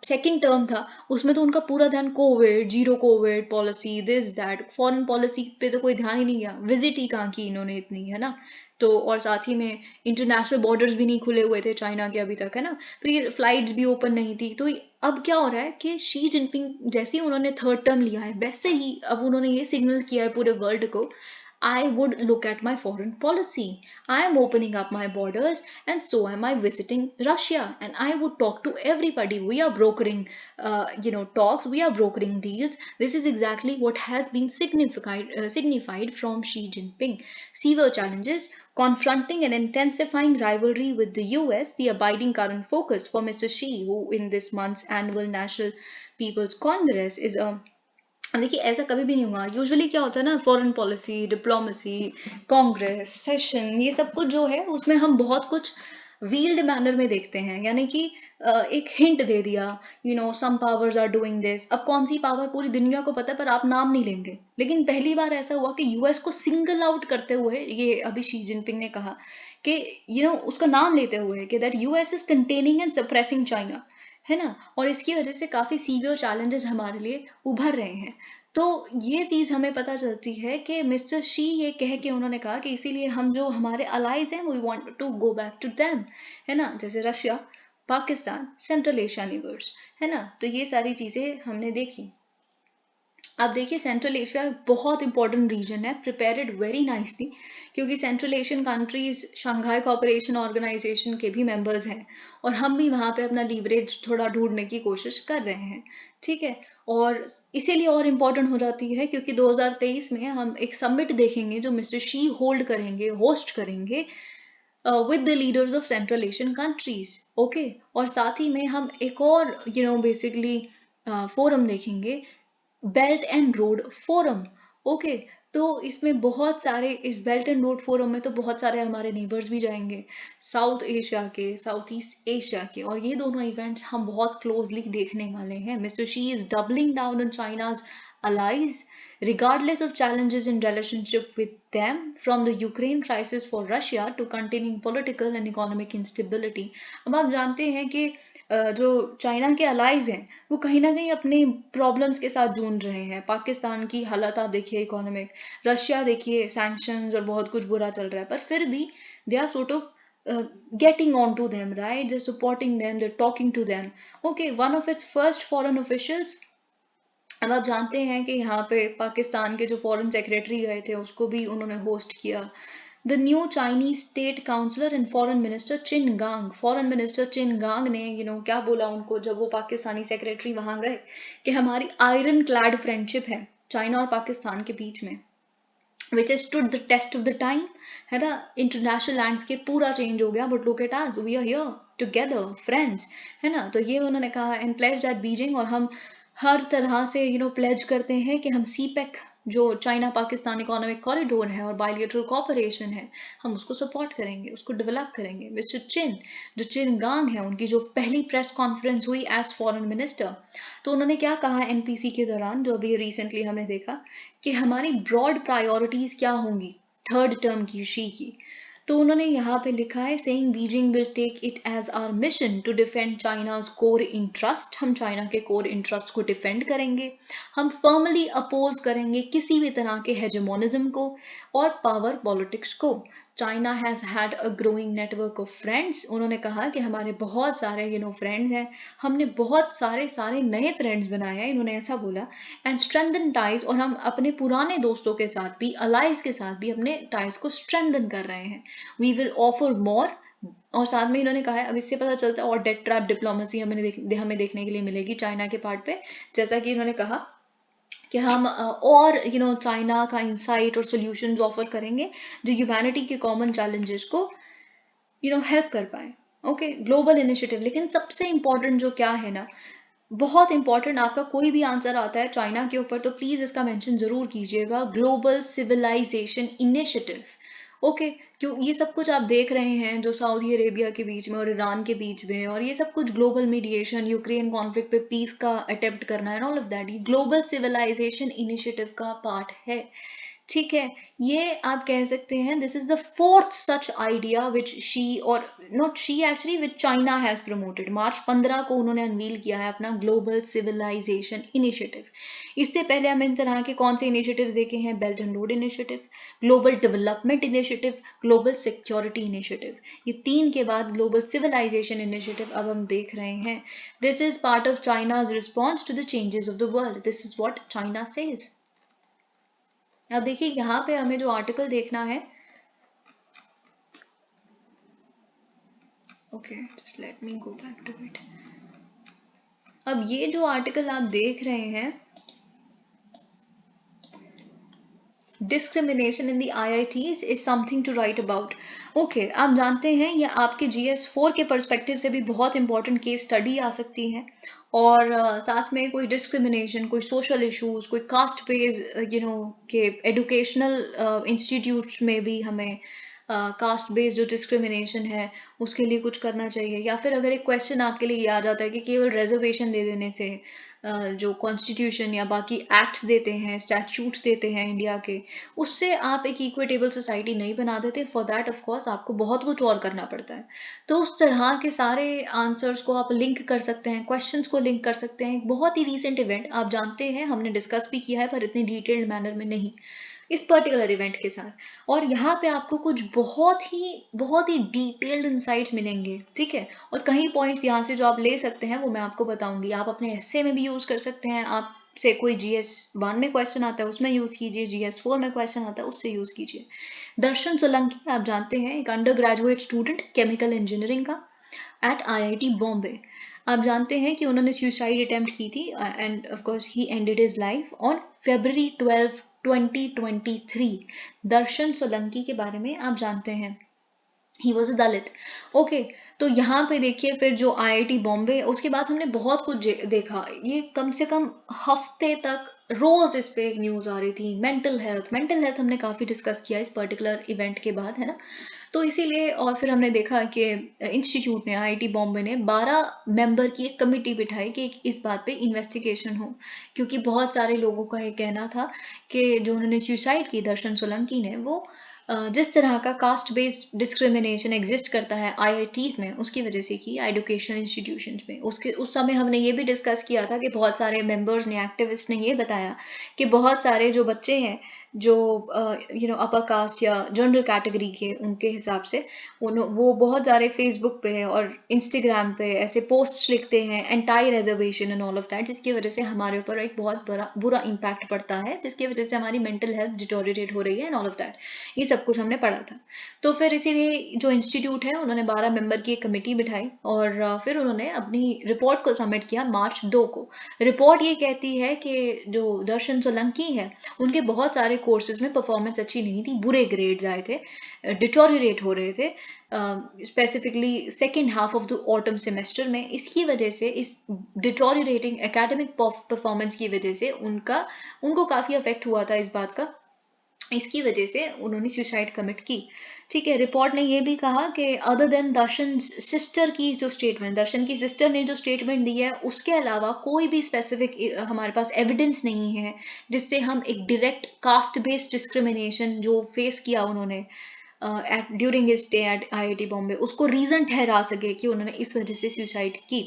Speaker 1: सेकंड टर्म था उसमें तो उनका पूरा ध्यान Covid, zero Covid policy, this that, foreign policy पे तो कोई ध्यान ही नहीं गया, विजिट ही कहाँ की इन्होंने इतनी, है ना। तो और साथ ही में इंटरनेशनल बॉर्डर्स भी नहीं खुले हुए थे चाइना के अभी तक, है ना, तो ये फ्लाइट्स भी ओपन नहीं थी। तो अब क्या हो रहा है कि शी जिनपिंग जैसे ही उन्होंने थर्ड टर्म लिया है, वैसे ही अब उन्होंने ये सिग्नल किया है पूरे वर्ल्ड को, I would look at my foreign policy. I am opening up my borders, and so am I visiting Russia. And I would talk to everybody. We are brokering, talks. We are brokering deals. This is exactly what has been signified from Xi Jinping. Severe challenges, confronting and intensifying rivalry with the US, the abiding current focus for Mr. Xi, who in this month's annual National People's Congress is a देखिए ऐसा कभी भी नहीं हुआ। Usually क्या होता है ना, foreign policy, diplomacy, Congress, session, ये सब कुछ जो है उसमें हम बहुत कुछ व्हील्ड मैनर में देखते हैं, यानी कि एक हिंट दे दिया, सम पावर्स आर डूइंग दिस। अब कौन सी पावर पूरी दुनिया को पता है पर आप नाम नहीं लेंगे, लेकिन पहली बार ऐसा हुआ कि यूएस को सिंगल आउट करते हुए, ये अभी शी जिनपिंग ने कहा कि उसका नाम लेते हुए कि that US is containing and suppressing China, है ना, और इसकी वजह से काफी सीवियर चैलेंजेस हमारे लिए उभर रहे हैं। तो ये चीज हमें पता चलती है कि मिस्टर शी ये कह के उन्होंने कहा कि इसीलिए हम जो हमारे अलाइज हैं we want to go back to them, है ना, जैसे Russia, Pakistan, central Asia neighbours, है ना। तो ये सारी चीजें हमने देखी। अब देखिए सेंट्रल एशिया बहुत इंपॉर्टेंट रीजन है, प्रिपेयर्ड वेरी नाइसली, क्योंकि central Asian countries Shanghai cooperation organisation के भी मेंबर्स हैं और हम भी वहां पे अपना लीवरेज थोड़ा ढूंढने की कोशिश कर रहे हैं, ठीक है। और इसीलिए और इम्पोर्टेंट हो जाती है क्योंकि 2023 में हम एक समिट देखेंगे जो मिस्टर शी होल्ड करेंगे, होस्ट करेंगे with the leaders of central Asian countries, okay. और साथ ही में हम एक और बेसिकली फोरम देखेंगे, belt and road forum, okay. तो इसमें बहुत सारे, इस बेल्ट एंड रोड फोरम में तो बहुत सारे हमारे नेबर्स भी जाएंगे, साउथ एशिया के, साउथ ईस्ट एशिया के, और ये दोनों इवेंट्स हम बहुत क्लोजली देखने वाले हैं। Mister she is doubling down on China's allies regardless of challenges in relationship with them, from the Ukraine crisis for Russia to continuing political and economic instability। अब आप जानते हैं कि जो चाइना के अलाइज हैं वो कहीं ना कहीं अपने प्रॉब्लम्स के साथ जूझ रहे हैं। पाकिस्तान की हालत आप देखिए इकोनॉमिक, रशिया देखिए सैंक्शंस और बहुत कुछ बुरा चल रहा है, पर फिर भी they are sort of getting on to them, right? They're supporting them, they're talking to them. Okay, one of its first foreign officials, अब आप जानते हैं कि यहाँ पे पाकिस्तान के जो फॉरेन सेक्रेटरी गए थे उसको भी उन्होंने होस्ट किया। The new Chinese state councillor and foreign minister Qin Gang, foreign minister Qin Gang ने क्या बोला उनको जब वो पाकिस्तानी सेक्रेटरी वहां गए कि हमारी आयरन क्लैड फ्रेंडशिप है चाइना और पाकिस्तान के बीच में, विच has stood the test of the time, है ना। इंटरनेशनल लैंडस्केप पूरा चेंज हो गया, but look at us, we are here together friends, है ना। तो ये उन्होंने कहा एंड प्लेज दैट बीजिंग, और हम हर तरह से प्लेज करते हैं कि हम सीपेक जो चाइना पाकिस्तान इकोनॉमिक कॉरिडोर है और बायलैटरल कोऑपरेशन है, हम उसको सपोर्ट करेंगे, उसको डेवलप करेंगे। मिस्टर चिन, जो चिन गांग है, उनकी जो पहली प्रेस कॉन्फ्रेंस हुई एज फॉरेन मिनिस्टर, तो उन्होंने क्या कहा एनपीसी के दौरान, जो अभी रिसेंटली हमने देखा कि हमारी ब्रॉड प्रायोरिटीज क्या होंगी थर्ड टर्म की शी की। तो उन्होंने यहाँ पे लिखा है saying Beijing will take it as our mission to defend China's core interest, हम चाइना के कोर इंटरेस्ट को डिफेंड करेंगे, हम फर्मली अपोज करेंगे किसी भी तरह के हेजेमोनिज्म को और पावर पॉलिटिक्स को। China has had a growing network of friends, उन्होंने कहा कि हमारे बहुत सारे फ्रेंड्स हैं, हमने बहुत सारे नए फ्रेंड्स बनाए हैं, इन्होंने ऐसा बोला। एंड स्ट्रेंथन टाइज, और हम अपने पुराने दोस्तों के साथ भी, अलाइज के साथ भी अपने टाइज को स्ट्रेंथन कर रहे हैं। वी विल ऑफर मोर, और साथ में इन्होंने कहा है, अब इससे पता चलता है और डेट ट्रैप डिप्लोमेसी हमें देखने के लिए मिलेगी चाइना के पार्ट पे, जैसा कि इन्होंने कहा कि हम और चाइना का इंसाइट और सॉल्यूशंस ऑफर करेंगे जो ह्यूमैनिटी के कॉमन चैलेंजेस को हेल्प कर पाए। Okay, global initiative. लेकिन सबसे इंपॉर्टेंट जो क्या है ना, बहुत इंपॉर्टेंट, आपका कोई भी आंसर आता है चाइना के ऊपर तो प्लीज इसका मेंशन जरूर कीजिएगा, ग्लोबल सिविलाइजेशन इनिशिएटिव। ओके, क्यों ये सब कुछ आप देख रहे हैं जो सऊदी अरेबिया के बीच में और ईरान के बीच में, और ये सब कुछ ग्लोबल मीडिएशन, यूक्रेन कॉन्फ्लिक्ट पे पीस का अटेम्प्ट करना है, ऑल ऑफ दैट, ये ग्लोबल सिविलाइजेशन इनिशिएटिव का पार्ट है, ठीक है। ये आप कह सकते हैं this is the fourth such idea which Xi, और not Xi actually, which China has promoted. मार्च 15 को उन्होंने अनवील किया है अपना ग्लोबल सिविलाइजेशन इनिशिएटिव। इससे पहले हम इन तरह के कौन से इनिशिएटिव देखे हैं, belt and road initiative, global development initiative, global security initiative, ये तीन के बाद ग्लोबल सिविलाइजेशन इनिशिएटिव अब हम देख रहे हैं। This is part of China's response to the changes of the world, this is what China says. अब देखिए यहाँ पे हमें जो आर्टिकल देखना है, okay just let me go back to it. अब ये जो आर्टिकल आप देख रहे हैं, discrimination in the IITs is something to write about. Okay, आप जानते हैं ये आपके GS4 के परस्पेक्टिव से भी बहुत इंपॉर्टेंट केस स्टडी आ सकती है, और साथ में कोई डिस्क्रिमिनेशन, कोई सोशल इश्यूज, कोई कास्ट बेस के एडुकेशनल इंस्टीट्यूट्स में भी हमें कास्ट बेस्ड जो डिस्क्रिमिनेशन है उसके लिए कुछ करना चाहिए, या फिर अगर एक क्वेश्चन आपके लिए ये आ जाता है कि केवल रिजर्वेशन दे देने से जो कॉन्स्टिट्यूशन या बाकी एक्ट्स देते हैं, स्टैट्यूट्स देते हैं इंडिया के, उससे आप एक इक्विटेबल सोसाइटी नहीं बना देते। फॉर दैट ऑफ कोर्स आपको बहुत कुछ और करना पड़ता है। तो उस तरह के सारे आंसर्स को आप लिंक कर सकते हैं, क्वेश्चंस को लिंक कर सकते हैं। एक बहुत ही रीसेंट इवेंट आप जानते हैं, हमने डिस्कस भी किया है पर इतनी डिटेल्ड मैनर में नहीं, इस पर्टिकुलर इवेंट के साथ। और यहाँ पे आपको कुछ बहुत ही डिटेल्ड इंसाइट्स मिलेंगे, ठीक है। और कई पॉइंट्स यहाँ से जो आप ले सकते हैं वो मैं आपको बताऊंगी। आप अपने एस्से में भी यूज कर सकते हैं, आप से कोई GS1 में क्वेश्चन आता है उसमें यूज कीजिए, GS4 में क्वेश्चन आता है उससे यूज कीजिए। दर्शन सोलंकी आप जानते हैं, एक under graduate student chemical engineering का एट IIT बॉम्बे। आप जानते हैं कि उन्होंने सुसाइड अटेम्प्ट की थी end of course he ended his life on February 12, 2023। दर्शन सोलंकी के बारे में आप जानते हैं, he was a Dalit. Okay, तो यहाँ पे देखिए फिर जो IIT बॉम्बे, उसके बाद हमने बहुत कुछ देखा। ये कम से कम हफ्ते तक रोज इस पे न्यूज आ रही थी। मेंटल हेल्थ हमने काफी डिस्कस किया इस पर्टिकुलर इवेंट के बाद, है ना। तो इसीलिए और फिर हमने देखा कि इंस्टीट्यूट ने, IIT बॉम्बे ने 12 मेंबर की एक कमेटी बिठाई कि इस बात पे इन्वेस्टिगेशन हो, क्योंकि बहुत सारे लोगों का ये कहना था कि जो उन्होंने सुसाइड की, दर्शन सोलंकी ने, वो जिस तरह का कास्ट बेस्ड डिस्क्रिमिनेशन एग्जिस्ट करता है IITs में, उसकी वजह से की, एजुकेशन इंस्टीट्यूशंस में। उस समय हमने ये भी डिस्कस किया था कि बहुत सारे मेंबर्स ने, एक्टिविस्ट ने ये बताया कि बहुत सारे जो बच्चे हैं जो अपर कास्ट या जनरल कैटेगरी के, उनके हिसाब से वो बहुत सारे फेसबुक पे और इंस्टाग्राम पे ऐसे पोस्ट लिखते हैं anti reservation and all of that, जिसकी वजह से हमारे ऊपर एक बहुत बुरा इम्पैक्ट पड़ता है, जिसकी वजह से हमारी मेंटल हेल्थ डिटोरिएट हो रही है एंड ऑल ऑफ दैट। ये सब कुछ हमने पढ़ा था। तो फिर इसीलिए जो इंस्टीट्यूट है उन्होंने 12 मेंबर की एक कमेटी बिठाई और फिर उन्होंने अपनी रिपोर्ट को सबमिट किया March 2 को। रिपोर्ट ये कहती है कि जो दर्शन सोलंकी है, उनके बहुत सारे कोर्सेज में परफॉर्मेंस अच्छी नहीं थी, बुरे ग्रेड्स आए थे, डिटोरिएट हो रहे थे, specifically second half of the autumn semester में। इसकी वजह से, इस डिटोरिएटिंग एकेडमिक परफॉर्मेंस की वजह से उनको काफ़ी अफेक्ट हुआ था इस बात का। इसकी वजह से उन्होंने सुसाइड कमिट की, ठीक है। रिपोर्ट ने ये भी कहा कि अदर देन दर्शन सिस्टर की जो स्टेटमेंट, दर्शन की सिस्टर ने जो स्टेटमेंट दी है, उसके अलावा कोई भी स्पेसिफिक हमारे पास एविडेंस नहीं है जिससे हम एक डायरेक्ट कास्ट बेस्ड डिस्क्रिमिनेशन जो फेस किया उन्होंने during his stay at IIT Bombay, उसको रीजन ठहरा सके कि उन्होंने इस वजह से सुसाइड की।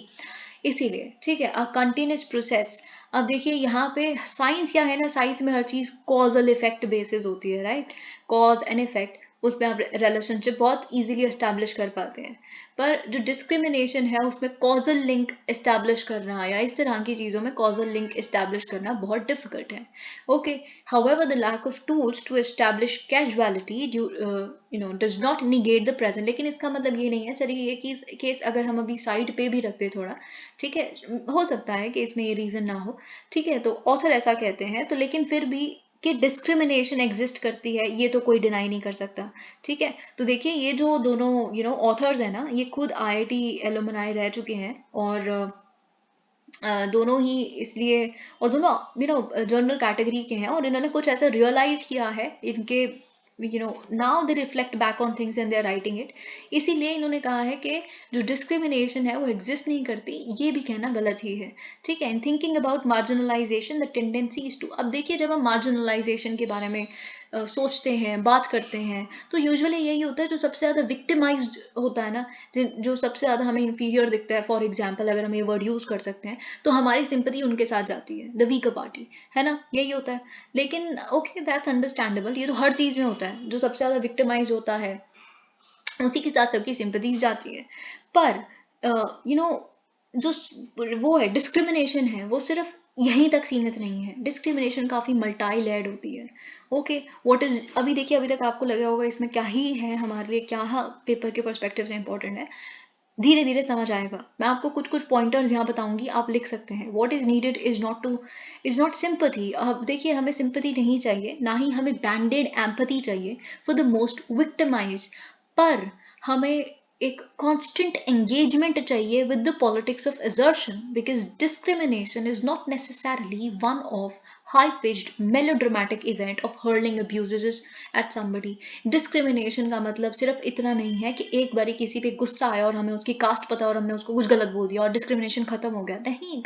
Speaker 1: इसीलिए, ठीक है, अ कंटिन्यूस प्रोसेस। अब देखिए यहाँ पे साइंस क्या है ना, साइंस में हर चीज कॉजल इफेक्ट बेसिस होती है, राइट। कॉज एंड इफेक्ट, उस पर आप रिलेशनशिप बहुत इजीली एस्टैब्लिश कर पाते हैं। पर जो डिस्क्रिमिनेशन है उसमें कॉजल लिंक एस्टैब्लिश करना या इस तरह की चीज़ों में कॉजल लिंक एस्टैब्लिश करना बहुत डिफिकल्ट है। Okay, however the lack of tools to establish causality does not negate the present. लेकिन इसका मतलब ये नहीं है, चलिए ये केस अगर हम अभी साइड पे भी रखते थोड़ा, ठीक है, हो सकता है कि इसमें ये रीजन ना हो, ठीक है, तो ऑथर ऐसा कहते हैं, तो लेकिन फिर भी कि डिस्क्रिमिनेशन एग्जिस्ट करती है ये तो कोई डिनाई नहीं कर सकता, ठीक है। तो देखिए ये जो दोनों ऑथर्स है ना, ये खुद IIT एलुमनाई रह चुके हैं और दोनों ही इसलिए, और दोनों जनरल कैटेगरी के हैं, और इन्होंने कुछ ऐसा रियलाइज किया है इनके, now they reflect back on things and they are writing it. इसीलिए इन्होंने कहा है कि जो डिस्क्रिमिनेशन है वो एग्जिस्ट नहीं करती, ये भी कहना गलत ही है, ठीक है। In thinking about marginalisation the tendency is to, अब देखिए जब हम मार्जिनलाइजेशन के बारे में सोचते हैं, बात करते हैं, तो यूजुअली यही होता है जो सबसे ज़्यादा विक्टिमाइज्ड होता है ना, जो सबसे ज़्यादा हमें इन्फीरियर दिखता है। फॉर एग्जाम्पल अगर हम ये वर्ड यूज़ कर सकते हैं, तो हमारी सिंपैथी उनके साथ जाती है, द वीकर पार्टी, है ना, यही होता है। लेकिन ओके, दैट्स अंडरस्टैंडेबल, ये तो हर चीज़ में होता है, जो सबसे ज़्यादा विक्टिमाइज होता है उसी के साथ सबकी सिंपैथीज जाती है। पर जो वो है डिस्क्रिमिनेशन है, वो सिर्फ यहीं तक सीमित नहीं है, डिस्क्रिमिनेशन काफ़ी मल्टी लेयर्ड होती है। ओके, व्हाट इज, अभी देखिए अभी तक आपको लगा होगा इसमें क्या ही है हमारे लिए, क्या पेपर के पर्सपेक्टिव से इंपॉर्टेंट है, धीरे धीरे समझ आएगा। मैं आपको कुछ कुछ पॉइंटर्स यहाँ बताऊंगी, आप लिख सकते हैं। What is needed is not sympathy. अब देखिए हमें सिंपैथी नहीं चाहिए, ना ही हमें बैंडेड एम्पैथी चाहिए फॉर द मोस्ट विक्टिमाइज, पर हमें एक कांस्टेंट एंगेजमेंट चाहिए with the politics of assertion because discrimination is not necessarily one of high-pitched melodramatic event of hurling abuses at somebody. Discrimination का मतलब सिर्फ इतना नहीं है कि एक बारी किसी पे गुस्सा आया और हमें उसकी कास्ट पता और हमने उसको कुछ गलत बोल दिया और डिस्क्रिमिनेशन खत्म हो गया. नहीं,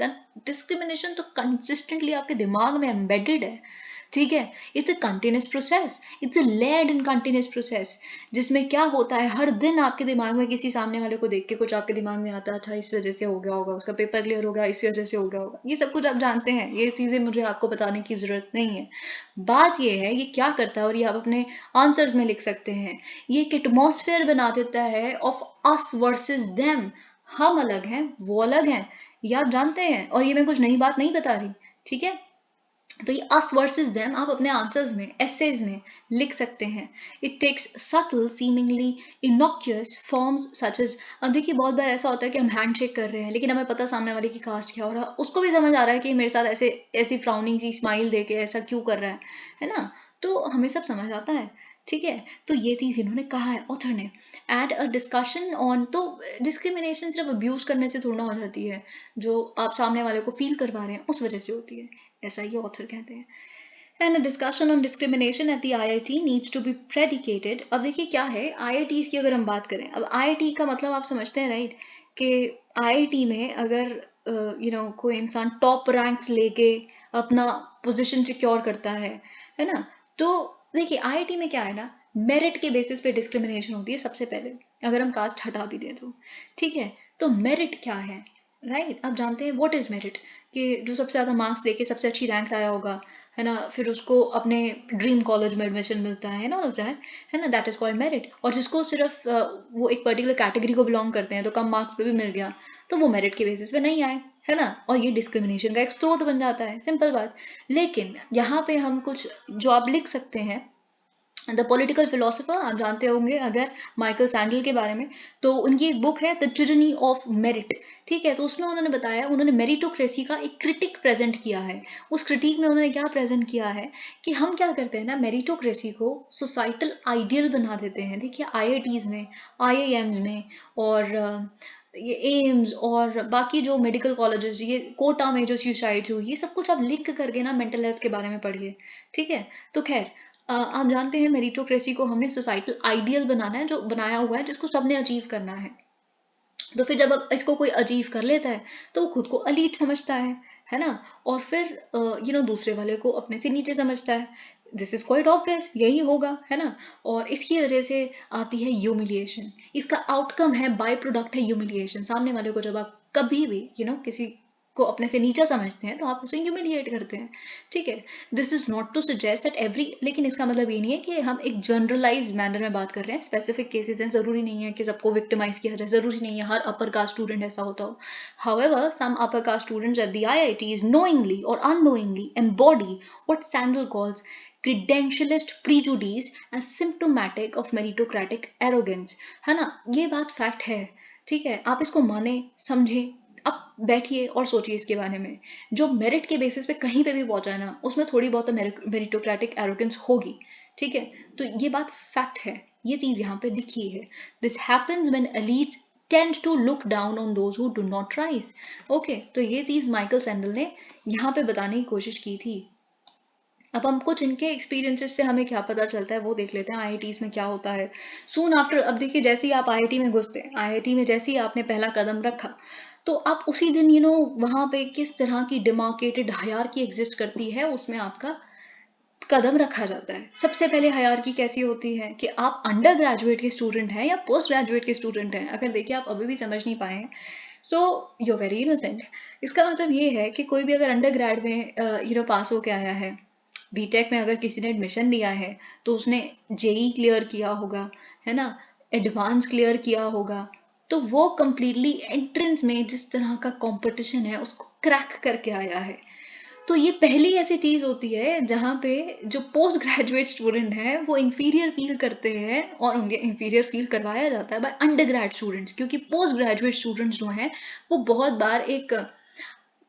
Speaker 1: डिस्क्रिमिनेशन तो कंसिस्टेंटली आपके दिमाग में एम्बेडेड है. ठीक है, it's a continuous process, it's a led and continuous process, जिसमें क्या होता है हर दिन आपके दिमाग में किसी सामने वाले को देख के कुछ आपके दिमाग में आता है, अच्छा इस वजह से हो गया होगा, उसका पेपर क्लियर हो गया इस वजह से हो गया होगा. ये सब कुछ आप जानते हैं, ये चीजें मुझे आपको बताने की जरूरत नहीं है. बात ये है ये क्या करता है और ये आप अपने आंसर्स में लिख सकते हैं. ये एक एटमॉस्फेयर बना देता है ऑफ अस वर्सेस देम. हम अलग हैं, वो अलग हैं, ये आप जानते हैं और ये मैं कुछ नई बात नहीं बता रही. ठीक है, तो ये अस वर्सेस देम आप अपने आंसर्स में, एसेज में लिख सकते हैं. It takes subtle seemingly innocuous forms such as. अब देखिए बहुत बार ऐसा होता है कि हम हैंड शेक कर रहे हैं लेकिन हमें पता सामने वाले की कास्ट क्या हो रहा है, उसको भी समझ आ रहा है कि मेरे साथ ऐसे ऐसी फ्राउनिंग सी स्माइल दे के ऐसा क्यों कर रहा है ना. तो हमें सब समझ आता है. ठीक है, तो ये चीज इन्होंने कहा है ऑथर ने. एड अ डिस्कशन ऑन, तो डिस्क्रिमिनेशन सिर्फ अब्यूज करने से थोड़ा हो जाती है, जो आप सामने वाले को फील करवा रहे हैं उस वजह से होती है, ऐसा ये ऑथर कहते हैं. And a discussion on discrimination at the IIT needs to be predicated. अब देखिए क्या है आईआईटीज की अगर हम बात करें, अब आईआईटी का मतलब आप समझते हैं राइट, कि आईआईटी में अगर कोई इंसान टॉप रैंक्स लेके अपना पोजीशन सिक्योर करता है ना. तो देखिए आईआईटी में क्या है ना, मेरिट के बेसिस पे डिस्क्रिमिनेशन होती है सबसे पहले, अगर हम कास्ट हटा भी दें तो. ठीक है, तो मेरिट क्या है राइट, आप जानते हैं व्हाट इज मेरिट, कि जो सबसे ज़्यादा मार्क्स लेके सबसे अच्छी रैंक लाया होगा है ना, फिर उसको अपने ड्रीम कॉलेज में एडमिशन मिलता है ना, होता है ना, दैट इज कॉल्ड मेरिट. और जिसको सिर्फ वो एक पर्टिकुलर कैटेगरी को बिलोंग करते हैं तो कम मार्क्स पे भी मिल गया तो वो मेरिट के बेसिस पे नहीं आए, है ना, और ये डिस्क्रिमिनेशन का एक स्रोत बन जाता है, सिंपल बात. लेकिन यहाँ पे हम कुछ जो आप लिख सकते हैं, द पॉलिटिकल फिलोसोफर, आप जानते होंगे अगर माइकल सैंडल के बारे में, तो उनकी एक बुक है द टिरनी ऑफ मेरिट. ठीक है, तो उसमें उन्होंने बताया, उन्होंने मेरिटोक्रेसी का एक क्रिटिक प्रेजेंट किया है. उस क्रिटिक में उन्होंने क्या प्रेजेंट किया है कि हम क्या करते हैं ना, मेरिटोक्रेसी को सोसाइटल आइडियल बना देते हैं. देखिए आईआईटीज में, आईआईएम्स में और ये एम्स और बाकी जो मेडिकल कॉलेजेस, ये कोटा में जो सुसाइड हुई, ये सब कुछ आप लिंक करके ना मेंटल हेल्थ के बारे में पढ़िए. ठीक है, तो खैर आप जानते हैं मेरिटोक्रेसी को हमने सोसाइटल आइडियल बनाना है, जो बनाया हुआ है जिसको सबने अचीव करना है. तो फिर जब इसको कोई अचीव कर लेता है तो वो खुद को अलीट समझता है ना, और फिर दूसरे वाले को अपने से नीचे समझता है. दिस इज क्वाइट ऑब्वियस, यही होगा है ना. और इसकी वजह से आती है ह्यूमिलिएशन. इसका आउटकम है, बाय प्रोडक्ट है ह्यूमिलिएशन. सामने वाले को जब आप कभी भी किसी को अपने से नीचा समझते हैं तो आप उसे ह्यूमिलिएट करते हैं. ठीक है, this is not to suggest that every, लेकिन इसका मतलब ये नहीं है कि हम एक जनरलाइज मैनर में बात कर रहे हैं. स्पेसिफिक केसेस हैं, जरूरी नहीं है कि सबको विक्टिमाइज किया जाए, जरूरी नहीं है हर अपर कास्ट स्टूडेंट ऐसा होता हो. However some upper caste students at the IITs knowingly or unknowingly embody what Sandel calls credentialist prejudice as symptomatic of meritocratic arrogance. है ना, ये बात फैक्ट है. ठीक है, आप इसको माने समझे, अब बैठिए और सोचिए इसके बारे में. जो मेरिट के बेसिस पे कहीं पे भी पहुंचा है ना, उसमें थोड़ी बहुत मेरिटोक्रेटिक एरोगेंस होगी. ठीक है, तो ये बात फैक्ट है, ये चीज यहाँ पे लिखी है. This happens when elites tend to look down on those who do not rise. Okay, तो ये चीज माइकल सैंडल ने यहाँ पे बताने की कोशिश की थी. अब हम कुछ इनके एक्सपीरियंसेस से हमें क्या पता चलता है वो देख लेते हैं. आईआईटीज में क्या होता है सून आफ्टर. अब देखिए जैसे ही आप आईआईटी में घुसते हैं, आईआईटी में जैसे ही आपने पहला कदम रखा, तो आप उसी दिन वहां पे किस तरह की डिमार्केटेड हायरार्की एग्जिस्ट करती है, उसमें आपका कदम रखा जाता है. सबसे पहले हायरार्की कैसी होती है कि आप अंडर ग्रेजुएट के स्टूडेंट हैं या पोस्ट ग्रेजुएट के स्टूडेंट हैं. अगर देखिए आप अभी भी समझ नहीं पाए हैं, सो यू वेरी इनोसेंट. इसका मतलब ये है कि कोई भी अगर अंडर ग्रेड में पास होके आया है, बीटेक में अगर किसी ने एडमिशन लिया है तो उसने जेई क्लियर किया होगा, है ना, एडवांस क्लियर किया होगा, तो वो कंप्लीटली एंट्रेंस में जिस तरह का कंपटीशन है उसको क्रैक करके आया है. तो ये पहली ऐसी चीज होती है जहाँ पे जो पोस्ट ग्रेजुएट स्टूडेंट हैं वो इंफीरियर फील करते हैं, और उन्हें इंफीरियर फील करवाया जाता है बाय अंडर ग्रेड स्टूडेंट्स, क्योंकि पोस्ट ग्रेजुएट स्टूडेंट्स जो हैं वो बहुत बार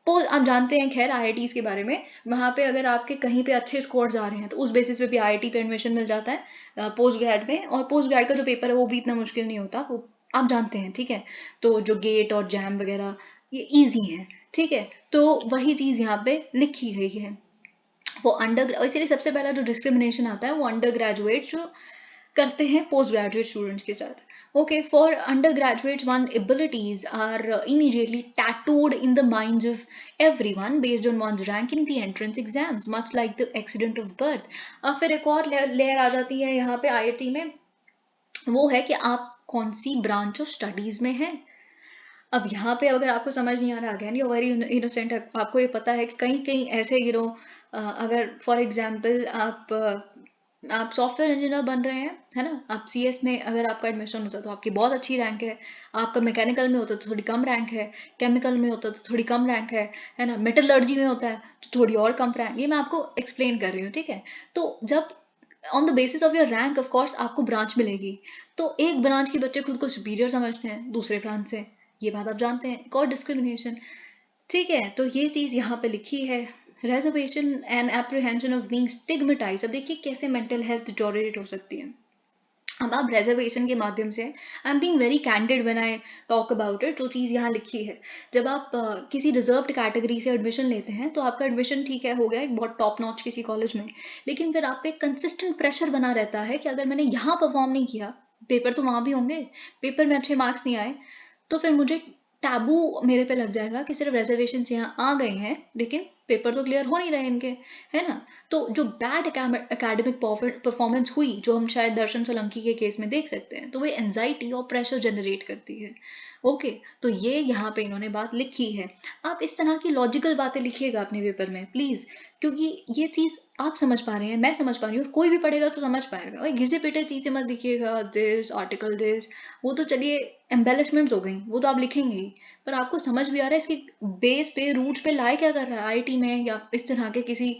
Speaker 1: आप जानते हैं खैर आईआईटीज के बारे में, वहाँ पे अगर आपके कहीं पे अच्छे स्कोर्स आ रहे हैं तो उस बेसिस पे भी आईआईटी पे एडमिशन मिल जाता है पोस्ट ग्रेड में. और पोस्ट ग्रेड का जो पेपर है वो भी इतना मुश्किल नहीं होता, वो आप जानते हैं, ठीक है। तो जो गेट और जैम वगैरह ये इजी है, ठीक है। तो वही चीज यहाँ पे लिखी गई है। वो अंडर, इसलिए सबसे पहला जो डिस्क्रिमिनेशन आता है वो अंडर ग्रेजुएट जो करते हैं पोस्ट ग्रेजुएट स्टूडेंट्स के साथ। Okay, for undergraduates, one's abilities are immediately tattooed in the minds of everyone based on one's rank in the entrance exams, much like the accident of birth. अब फिर एक और layer आ जाती है यहाँ पे IIT में, वो है कि आप कौन सी ब्रांच ऑफ स्टडीज में हैं। अब यहाँ पे अगर आपको समझ नहीं आ रहा, अगेन यू वेरी इनोसेंट, आपको ये पता है कि कहीं कहीं ऐसे अगर फॉर एग्जांपल आप सॉफ्टवेयर इंजीनियर बन रहे हैं, है ना, आप CS में अगर आपका एडमिशन होता है तो आपकी बहुत अच्छी रैंक है, आपका मैकेनिकल में होता है तो थोड़ी कम रैंक है, केमिकल में होता है तो थोड़ी कम रैंक है ना, मेटलर्जी में होता है तो थोड़ी और कम रैंक। ये मैं आपको एक्सप्लेन कर रही हूँ, ठीक है। तो जब on the basis of your rank of course आपको ब्रांच मिलेगी, तो एक ब्रांच के बच्चे खुद को सुपीरियर समझते हैं दूसरे ब्रांच से, ये बात आप जानते हैं, एक और डिस्क्रिमिनेशन, ठीक है। तो ये चीज यहाँ पे लिखी है, reservation and apprehension of being stigmatised. अब देखिए कैसे मेंटल हेल्थ डिटोरेट हो सकती है। अब आप रेजर्वेशन के माध्यम से, I am being very candid when I talk about it, जो चीज़ यहाँ लिखी है, जब आप किसी रिजर्व्ड कैटेगरी से एडमिशन लेते हैं तो आपका एडमिशन ठीक है हो गया एक बहुत टॉप नॉच किसी कॉलेज में, लेकिन फिर आप पे कंसिस्टेंट प्रेशर बना रहता है कि अगर मैंने यहाँ परफॉर्म नहीं किया, पेपर तो वहाँ भी होंगे, पेपर में अच्छे मार्क्स नहीं आए, तो फिर मुझे टैबू मेरे पे लग जाएगा कि सिर्फ रेजर्वेशन यहाँ आ गए हैं लेकिन पेपर तो क्लियर हो नहीं रहे इनके, है ना। तो जो बैड एकेडमिक परफॉर्मेंस हुई, जो हम शायद दर्शन सोलंकी के केस में देख सकते हैं, तो वो एंजाइटी और प्रेशर जनरेट करती है। ओके, तो ये यहाँ पे इन्होंने बात लिखी है। आप इस तरह की लॉजिकल बातें लिखिएगा अपने पेपर में प्लीज, क्योंकि ये चीज आप समझ पा रहे हैं, मैं समझ पा रही हूँ, कोई भी पढ़ेगा तो समझ पाएगा। और घिसे पिटे चीजें मत लिखिएगा, दिस आर्टिकल दिस, वो तो चलिए एम्बेलिशमेंट्स हो गई, वो तो आप लिखेंगे ही, पर आपको समझ भी आ रहा है इसकी बेस पे, रूट्स पे लाई क्या कर रहा है IIT में या इस तरह के किसी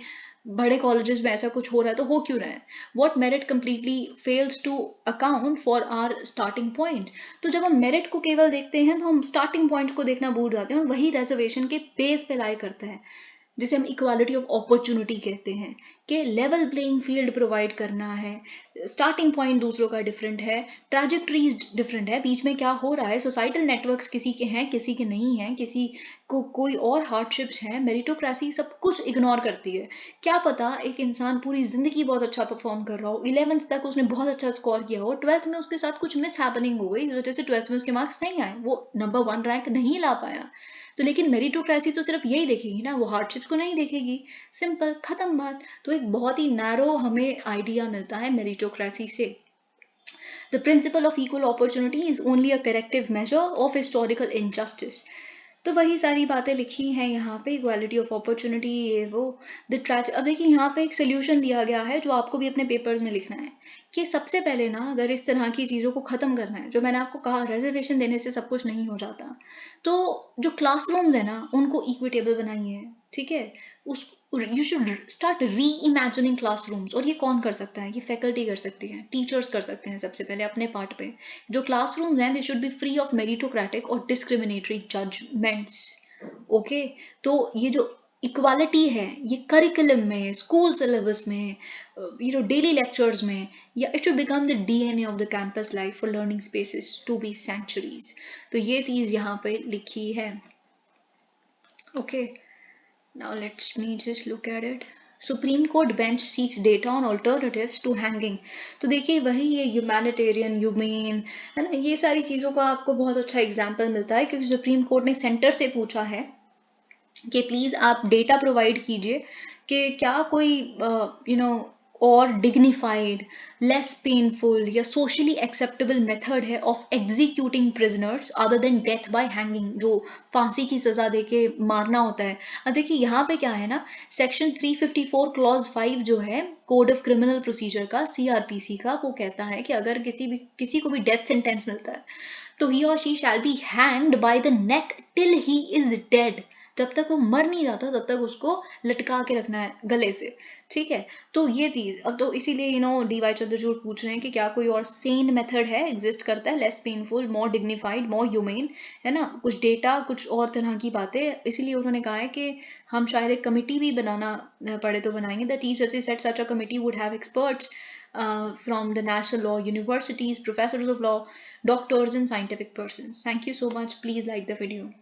Speaker 1: बड़े कॉलेजेस में ऐसा कुछ हो रहा है, तो हो क्यों रहा है। What merit completely fails to account for our starting point. तो जब हम मेरिट को केवल देखते हैं तो हम स्टार्टिंग पॉइंट को देखना भूल जाते हैं, और वही रिजर्वेशन के बेस पे लाई करता है, जिसे हम इक्वालिटी ऑफ अपॉर्चुनिटी कहते हैं, कि लेवल प्लेइंग फील्ड प्रोवाइड करना है। स्टार्टिंग पॉइंट दूसरों का डिफरेंट है, ट्रैजेक्टरीज डिफरेंट है, बीच में क्या हो रहा है, सोसाइटल नेटवर्क्स किसी के हैं किसी के नहीं हैं, किसी को कोई और हार्डशिप्स हैं, मेरिटोक्रेसी सब कुछ इग्नोर करती है। क्या पता एक इंसान पूरी जिंदगी बहुत अच्छा परफॉर्म कर रहा हो, 11th तक उसने बहुत अच्छा स्कोर किया हो, 12th में उसके साथ कुछ मिस हैपनिंग हो गई, इस वजह से 12th में उसके मार्क्स नहीं आए, वो नंबर 1 रैंक नहीं ला पाया। तो लेकिन मेरिटोक्रेसी तो सिर्फ यही देखेगी ना, वो हार्डशिप्स को नहीं देखेगी, सिंपल खत्म बात। तो एक बहुत ही नैरो हमें आइडिया मिलता है मेरिटोक्रेसी से। The principle of equal opportunity is only a corrective measure of historical injustice. तो वही सारी बातें लिखी हैं यहाँ पे, इक्वालिटी ऑफ अपॉर्चुनिटी, ये वो, द ट्रैज। अब देखिए यहाँ पे एक सोल्यूशन दिया गया है जो आपको भी अपने पेपर्स में लिखना है, कि सबसे पहले ना अगर इस तरह की चीज़ों को ख़त्म करना है, जो मैंने आपको कहा रिजर्वेशन देने से सब कुछ नहीं हो जाता, तो जो क्लासरूम्स है ना उनको इक्विटेबल बनाइए, ठीक है। उस यू शुड स्टार्ट री इमेजिनिंग क्लासरूम्स, और ये कौन कर सकता है, ये फैकल्टी कर सकती है, टीचर्स कर सकते हैं सबसे पहले अपने पार्ट पे। जो क्लासरूम्स हैं they should be free of meritocratic और डिस्क्रिमिनेटरी जजमेंट्स। ओके, तो ये जो इक्वालिटी है ये करिकुलम में, स्कूल सिलेबस में, डेली लेक्चर्स में, या it should become the DNA of the campus life for learning spaces to be centuries. तो ये चीज यहाँ पे लिखी है। Okay, now let me just look at it. Supreme Court bench seeks data on alternatives to hanging. तो देखिए वही ये ह्यूमैनिटेरियन, ह्यूमेन, है ना, ये सारी चीज़ों का आपको बहुत अच्छा एग्जाम्पल मिलता है, क्योंकि सुप्रीम कोर्ट ने सेंटर से पूछा है कि प्लीज़ आप डेटा प्रोवाइड कीजिए कि क्या कोई और डिग्निफाइड, लेस पेनफुल या सोशली एक्सेप्टेबल मेथड है of executing prisoners other than death by hanging, जो फांसी की सजा देके मारना होता है। अब देखिए यहाँ पे क्या है ना, सेक्शन 354 क्लॉज 5 जो है कोड ऑफ क्रिमिनल प्रोसीजर का, CRPC का, वो कहता है कि अगर किसी को भी डेथ सेंटेंस मिलता है तो ही और she shall be hanged by the neck till he is dead. जब तक वो मर नहीं जाता तब तक उसको लटका के रखना है गले से, ठीक है। तो ये चीज, अब तो इसीलिए DY चंद्रचूड़ पूछ रहे हैं कि क्या कोई और सेन मेथड है, एग्जिस्ट करता है, लेस पेनफुल, मोर डिग्निफाइड, मोर ह्यूमेन, है ना, कुछ डेटा, कुछ और तरह की बातें। इसीलिए उन्होंने कहा है कि हम शायद एक कमेटी भी बनाना पड़े तो बनाएंगे। The chief justice said such a committee would have experts from the national law universities, professors of law, doctors, and scientific persons. Thank you so much. Please like the video.